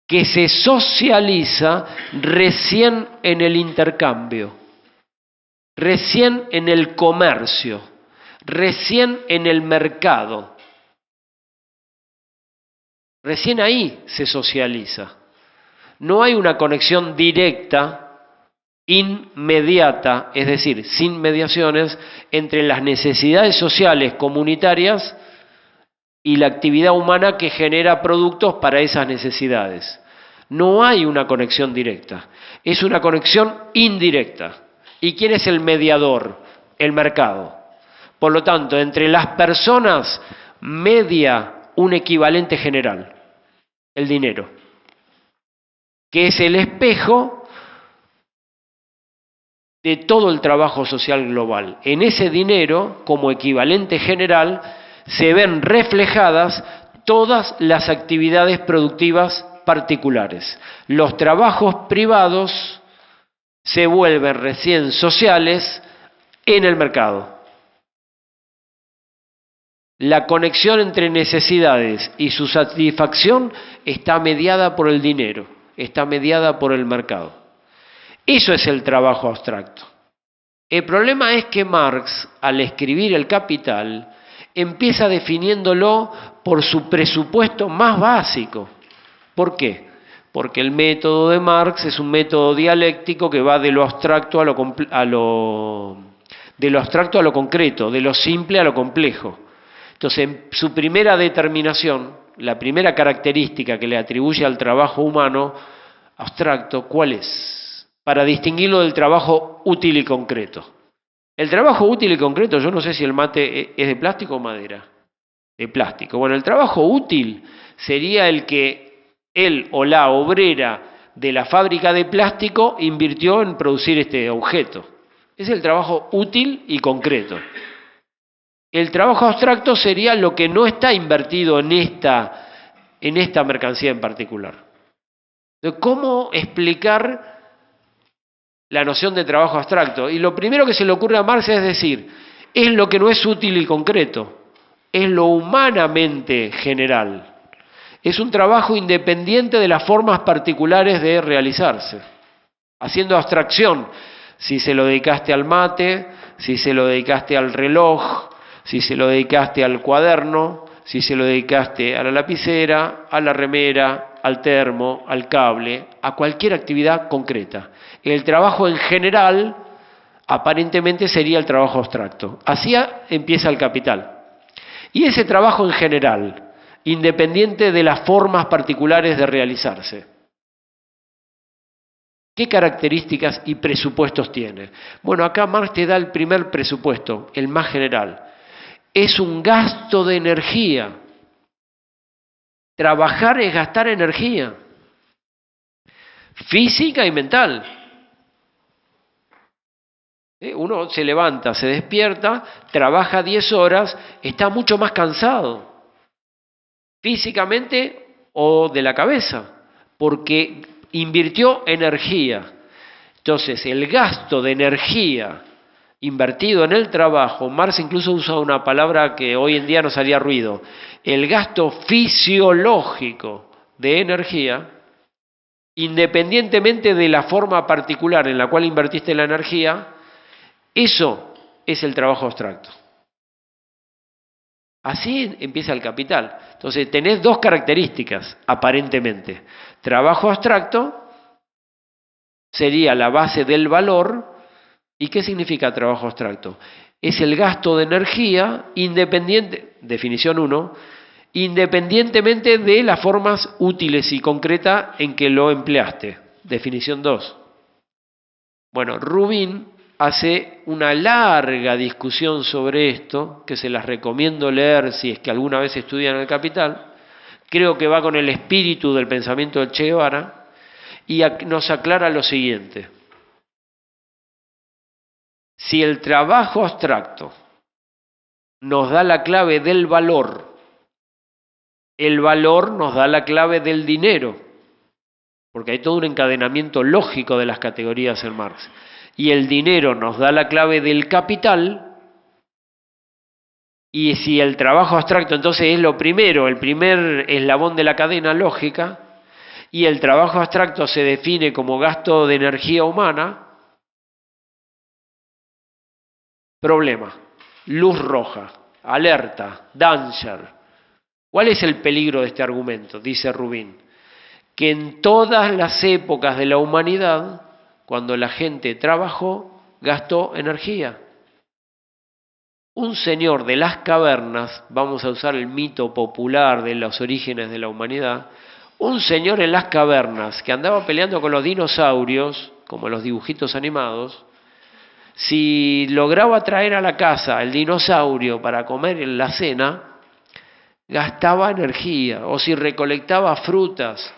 que se socializa recién en el intercambio, recién en el comercio, recién en el mercado. Recién ahí se socializa. No hay una conexión directa, inmediata, es decir, sin mediaciones, entre las necesidades sociales comunitarias y la actividad humana que genera productos para esas necesidades. No hay una conexión directa, es una conexión indirecta. ¿Y quién es el mediador? El mercado. Por lo tanto, entre las personas media un equivalente general, el dinero, que es el espejo de todo el trabajo social global. En ese dinero, como equivalente general, se ven reflejadas todas las actividades productivas particulares. Los trabajos privados se vuelven recién sociales en el mercado. La conexión entre necesidades y su satisfacción está mediada por el dinero, está mediada por el mercado. Eso es el trabajo abstracto. El problema es que Marx, al escribir El Capital, empieza definiéndolo por su presupuesto más básico. ¿Por qué? Porque el método de Marx es un método dialéctico que va de lo abstracto a lo concreto, de lo simple a lo complejo. Entonces, en su primera determinación, la primera característica que le atribuye al trabajo humano abstracto, ¿cuál es? Para distinguirlo del trabajo útil y concreto. El trabajo útil y concreto, yo no sé si el mate es de plástico o madera. De plástico. Bueno, el trabajo útil sería el que él o la obrera de la fábrica de plástico invirtió en producir este objeto. Es el trabajo útil y concreto. El trabajo abstracto sería lo que no está invertido en esta mercancía en particular. ¿Cómo explicar la noción de trabajo abstracto? Y lo primero que se le ocurre a Marx es decir, es lo que no es útil y concreto, es lo humanamente general. Es un trabajo independiente de las formas particulares de realizarse, haciendo abstracción si se lo dedicaste al mate, si se lo dedicaste al reloj, si se lo dedicaste al cuaderno, si se lo dedicaste a la lapicera, a la remera, al termo, al cable, a cualquier actividad concreta. El trabajo en general, aparentemente, sería el trabajo abstracto. Así empieza el Capital. Y ese trabajo en general, independiente de las formas particulares de realizarse, ¿qué características y presupuestos tiene? Bueno, acá Marx te da el primer presupuesto, el más general. Es un gasto de energía. Trabajar es gastar energía, física y mental. Uno se levanta, se despierta, trabaja 10 horas, está mucho más cansado, físicamente o de la cabeza, porque invirtió energía. Entonces, el gasto de energía invertido en el trabajo, Marx incluso usa una palabra que hoy en día nos haría ruido, el gasto fisiológico de energía, independientemente de la forma particular en la cual invertiste la energía, eso es el trabajo abstracto. Así empieza el Capital. Entonces tenés dos características, aparentemente. Trabajo abstracto sería la base del valor. ¿Y qué significa trabajo abstracto? Es el gasto de energía independiente, definición 1, independientemente de las formas útiles y concretas en que lo empleaste, definición 2. Bueno, Rubin hace una larga discusión sobre esto, que se las recomiendo leer si es que alguna vez estudian el Capital. Creo que va con el espíritu del pensamiento de Che Guevara y nos aclara lo siguiente. Si el trabajo abstracto nos da la clave del valor, el valor nos da la clave del dinero, porque hay todo un encadenamiento lógico de las categorías en Marx, y el dinero nos da la clave del capital, y si el trabajo abstracto entonces es lo primero, el primer eslabón de la cadena lógica, y el trabajo abstracto se define como gasto de energía humana, problema, luz roja, alerta, danger. ¿Cuál es el peligro de este argumento? Dice Rubin, que en todas las épocas de la humanidad, cuando la gente trabajó, gastó energía. Un señor de las cavernas, vamos a usar el mito popular de los orígenes de la humanidad, un señor en las cavernas que andaba peleando con los dinosaurios, como los dibujitos animados, si lograba traer a la casa el dinosaurio para comer en la cena, gastaba energía, o si recolectaba frutas,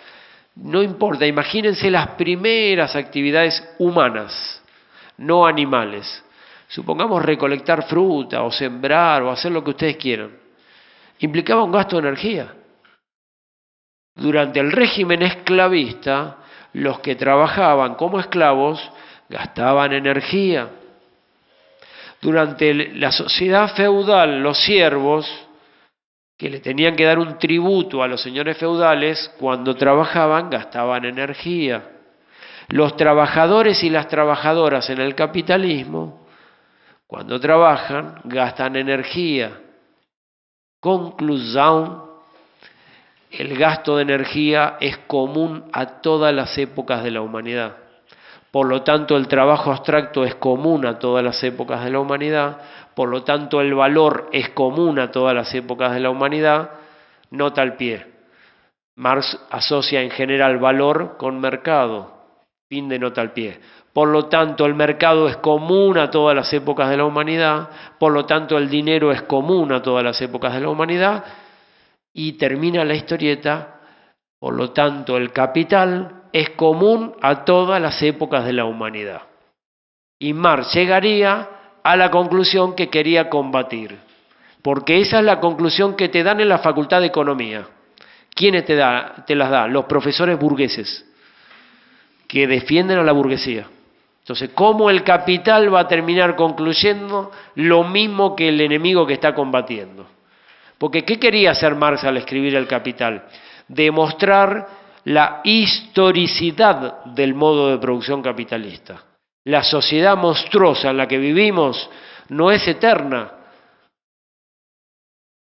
no importa, imagínense las primeras actividades humanas, no animales. Supongamos recolectar fruta o sembrar o hacer lo que ustedes quieran. Implicaba un gasto de energía. Durante el régimen esclavista, los que trabajaban como esclavos gastaban energía. Durante la sociedad feudal, los siervos, que le tenían que dar un tributo a los señores feudales, cuando trabajaban gastaban energía. Los trabajadores y las trabajadoras en el capitalismo, cuando trabajan, gastan energía. Conclusión, el gasto de energía es común a todas las épocas de la humanidad. Por lo tanto, el trabajo abstracto es común a todas las épocas de la humanidad. Por lo tanto, el valor es común a todas las épocas de la humanidad. Nota al pie. Marx asocia en general valor con mercado. Fin de nota al pie. Por lo tanto, el mercado es común a todas las épocas de la humanidad. Por lo tanto, el dinero es común a todas las épocas de la humanidad. Y termina la historieta. Por lo tanto, el capital es común a todas las épocas de la humanidad. Y Marx llegaría a la conclusión que quería combatir. Porque esa es la conclusión que te dan en la Facultad de Economía. ¿Quiénes te las dan? Los profesores burgueses, que defienden a la burguesía. Entonces, ¿cómo el capital va a terminar concluyendo lo mismo que el enemigo que está combatiendo? Porque ¿qué quería hacer Marx al escribir El Capital? Demostrar la historicidad del modo de producción capitalista. La sociedad monstruosa en la que vivimos no es eterna,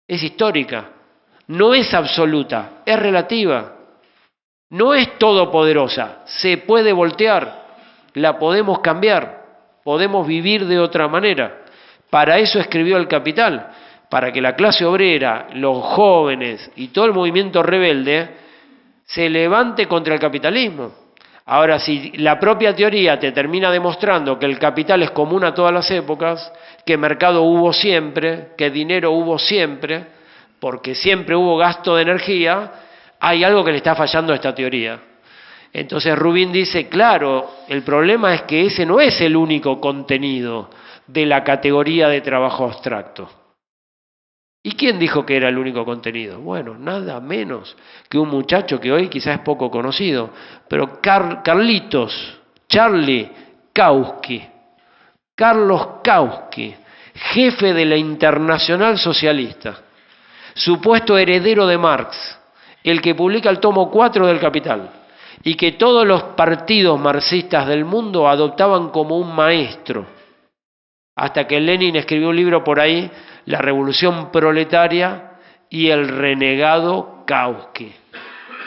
es histórica, no es absoluta, es relativa, no es todopoderosa, se puede voltear, la podemos cambiar, podemos vivir de otra manera. Para eso escribió El Capital, para que la clase obrera, los jóvenes y todo el movimiento rebelde se levante contra el capitalismo. Ahora, si la propia teoría te termina demostrando que el capital es común a todas las épocas, que mercado hubo siempre, que dinero hubo siempre, porque siempre hubo gasto de energía, hay algo que le está fallando a esta teoría. Entonces Rubin dice, claro, el problema es que ese no es el único contenido de la categoría de trabajo abstracto. ¿Y quién dijo que era el único contenido? Bueno, nada menos que un muchacho que hoy quizás es poco conocido, pero Charlie Kautsky, Carlos Kautsky, jefe de la Internacional Socialista, supuesto heredero de Marx, el que publica el tomo 4 del Capital, y que todos los partidos marxistas del mundo adoptaban como un maestro, hasta que Lenin escribió un libro por ahí, La Revolución Proletaria y el renegado Kautsky,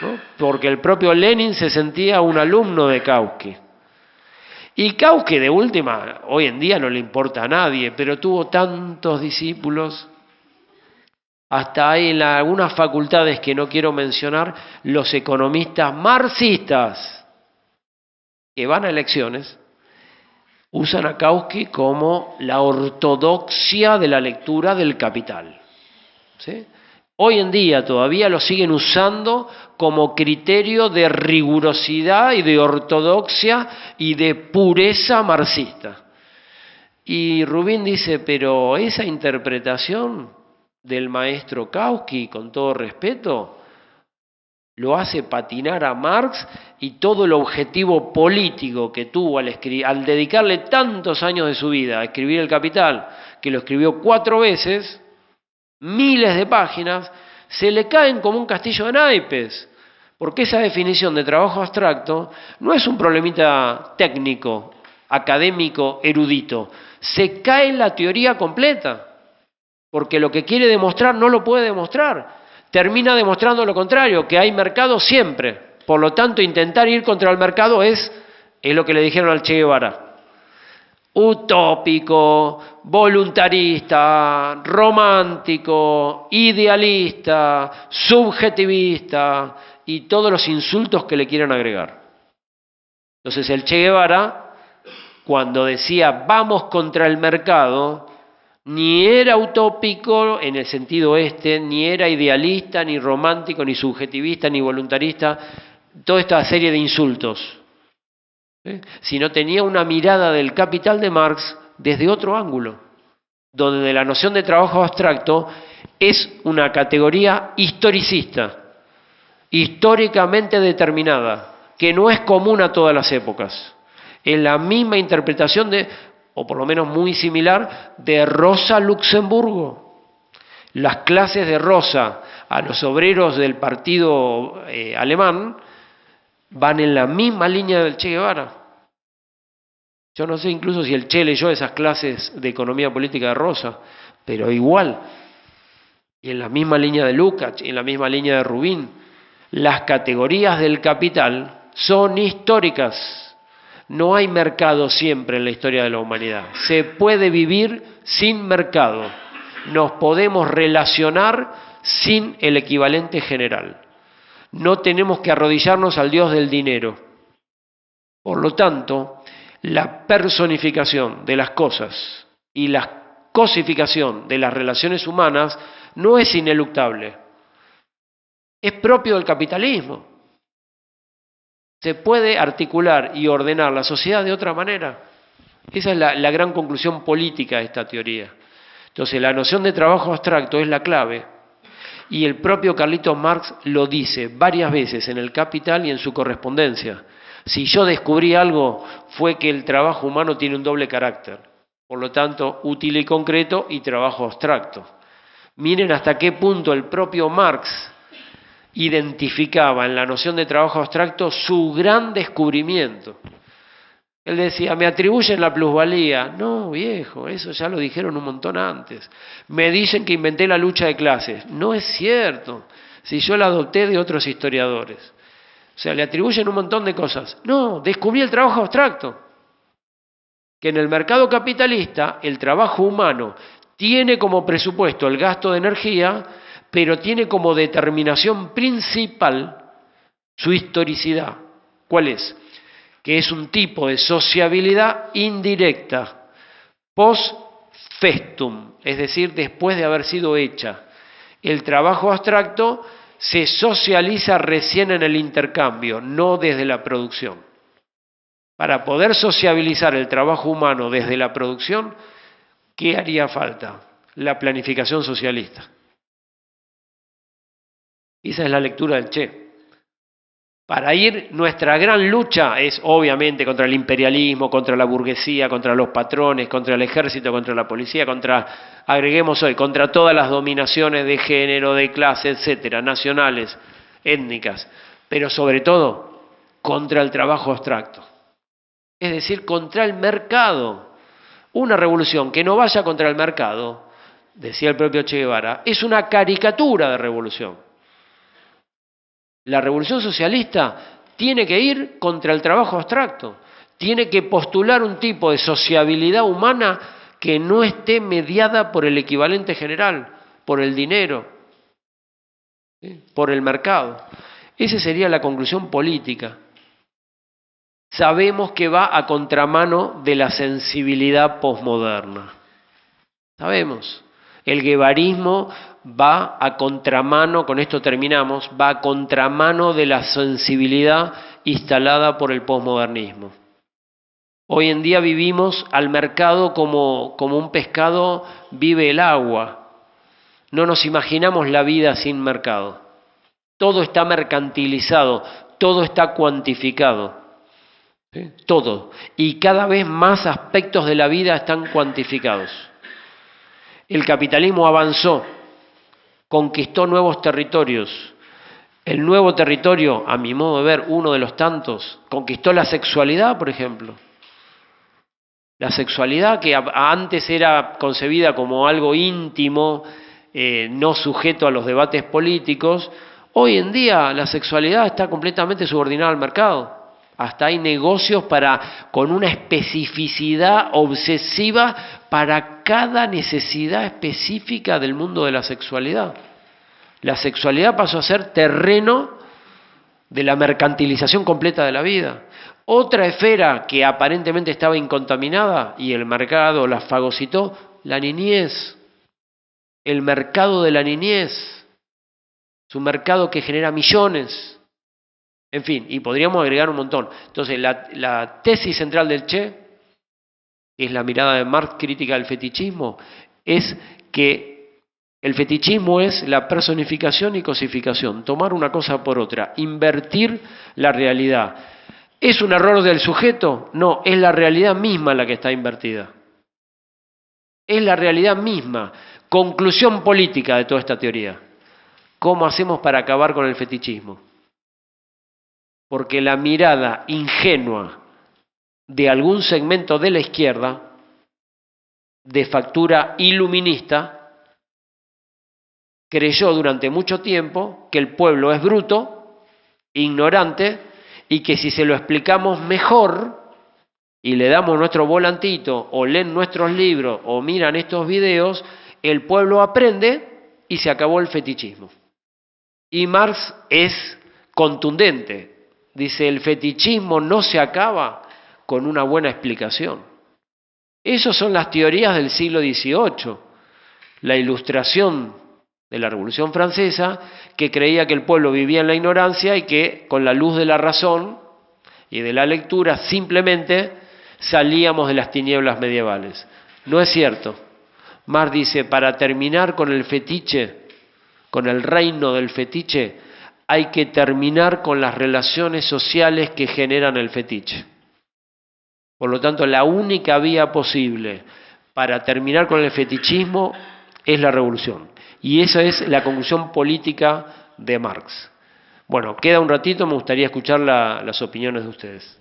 ¿no? Porque el propio Lenin se sentía un alumno de Kautsky. Y Kautsky, de última, hoy en día no le importa a nadie, pero tuvo tantos discípulos. Hasta hay en algunas facultades que no quiero mencionar, los economistas marxistas que van a elecciones usan a Kautsky como la ortodoxia de la lectura del Capital. ¿Sí? Hoy en día todavía lo siguen usando como criterio de rigurosidad y de ortodoxia y de pureza marxista. Y Rubin dice, pero esa interpretación del maestro Kautsky, con todo respeto, lo hace patinar a Marx y todo el objetivo político que tuvo al dedicarle tantos años de su vida a escribir El Capital, que lo escribió 4 veces, miles de páginas, se le caen como un castillo de naipes, porque esa definición de trabajo abstracto no es un problemita técnico, académico, erudito, se cae la teoría completa, porque lo que quiere demostrar no lo puede demostrar. Termina demostrando lo contrario, que hay mercado siempre. Por lo tanto, intentar ir contra el mercado es lo que le dijeron al Che Guevara. Utópico, voluntarista, romántico, idealista, subjetivista y todos los insultos que le quieran agregar. Entonces el Che Guevara, cuando decía vamos contra el mercado, ni era utópico en el sentido ni era idealista, ni romántico, ni subjetivista, ni voluntarista, toda esta serie de insultos, sino tenía una mirada del Capital de Marx desde otro ángulo, donde la noción de trabajo abstracto es una categoría historicista, históricamente determinada, que no es común a todas las épocas. Es la misma interpretación o por lo menos muy similar, de Rosa Luxemburgo. Las clases de Rosa a los obreros del partido alemán van en la misma línea del Che Guevara. Yo no sé incluso si el Che leyó esas clases de economía política de Rosa, pero igual, y en la misma línea de Lukács, en la misma línea de Rubin, las categorías del capital son históricas. No hay mercado siempre en la historia de la humanidad. Se puede vivir sin mercado. Nos podemos relacionar sin el equivalente general. No tenemos que arrodillarnos al Dios del dinero. Por lo tanto, la personificación de las cosas y la cosificación de las relaciones humanas no es ineluctable. Es propio del capitalismo. Se puede articular y ordenar la sociedad de otra manera. Esa es la gran conclusión política de esta teoría. Entonces, la noción de trabajo abstracto es la clave. Y el propio Carlitos Marx lo dice varias veces en El Capital y en su correspondencia. Si yo descubrí algo, fue que el trabajo humano tiene un doble carácter. Por lo tanto, útil y concreto y trabajo abstracto. Miren hasta qué punto el propio Marx identificaba en la noción de trabajo abstracto su gran descubrimiento. Él decía, me atribuyen la plusvalía. No, viejo, eso ya lo dijeron un montón antes. Me dicen que inventé la lucha de clases. No es cierto, si yo la adopté de otros historiadores. O sea, le atribuyen un montón de cosas. No, descubrí el trabajo abstracto. Que en el mercado capitalista el trabajo humano tiene como presupuesto el gasto de energía, pero tiene como determinación principal su historicidad. ¿Cuál es? Que es un tipo de sociabilidad indirecta, post festum, es decir, después de haber sido hecha. El trabajo abstracto se socializa recién en el intercambio, no desde la producción. Para poder sociabilizar el trabajo humano desde la producción, ¿qué haría falta? La planificación socialista. Esa es la lectura del Che. Para ir, nuestra gran lucha es obviamente contra el imperialismo, contra la burguesía, contra los patrones, contra el ejército, contra la policía, agreguemos hoy, contra todas las dominaciones de género, de clase, etcétera, nacionales, étnicas, pero sobre todo contra el trabajo abstracto. Es decir, contra el mercado. Una revolución que no vaya contra el mercado, decía el propio Che Guevara, es una caricatura de revolución. La revolución socialista tiene que ir contra el trabajo abstracto, tiene que postular un tipo de sociabilidad humana que no esté mediada por el equivalente general, por el dinero, por el mercado. Esa sería la conclusión política. Sabemos que va a contramano de la sensibilidad posmoderna. Sabemos. El guevarismo va a contramano, con esto terminamos, va a contramano de la sensibilidad instalada por el posmodernismo. Hoy en día vivimos al mercado como un pescado vive el agua. No nos imaginamos la vida sin mercado. Todo está mercantilizado, todo está cuantificado. ¿Sí? Todo. Y cada vez más aspectos de la vida están cuantificados. El capitalismo avanzó, conquistó nuevos territorios. El nuevo territorio, a mi modo de ver, uno de los tantos, conquistó la sexualidad, por ejemplo. La sexualidad que antes era concebida como algo íntimo, no sujeto a los debates políticos, hoy en día la sexualidad está completamente subordinada al mercado. Hasta hay negocios con una especificidad obsesiva para cada necesidad específica del mundo de la sexualidad. La sexualidad pasó a ser terreno de la mercantilización completa de la vida. Otra esfera que aparentemente estaba incontaminada y el mercado la fagocitó, la niñez. El mercado de la niñez. Es un mercado que genera millones. En fin, y podríamos agregar un montón. Entonces, la tesis central del Che, que es la mirada de Marx crítica del fetichismo, es que el fetichismo es la personificación y cosificación, tomar una cosa por otra, invertir la realidad. ¿Es un error del sujeto? No, es la realidad misma la que está invertida. Es la realidad misma. Conclusión política de toda esta teoría. ¿Cómo hacemos para acabar con el fetichismo? Porque la mirada ingenua de algún segmento de la izquierda, de factura iluminista, creyó durante mucho tiempo que el pueblo es bruto, ignorante, y que si se lo explicamos mejor y le damos nuestro volantito o leen nuestros libros o miran estos videos, el pueblo aprende y se acabó el fetichismo. Y Marx es contundente. Dice, el fetichismo no se acaba con una buena explicación. Esas son las teorías del siglo XVIII. La Ilustración de la Revolución Francesa, que creía que el pueblo vivía en la ignorancia y que con la luz de la razón y de la lectura simplemente salíamos de las tinieblas medievales. No es cierto. Marx dice, para terminar con el fetiche, con el reino del fetiche, hay que terminar con las relaciones sociales que generan el fetiche. Por lo tanto, la única vía posible para terminar con el fetichismo es la revolución. Y esa es la conclusión política de Marx. Bueno, queda un ratito, me gustaría escuchar las opiniones de ustedes.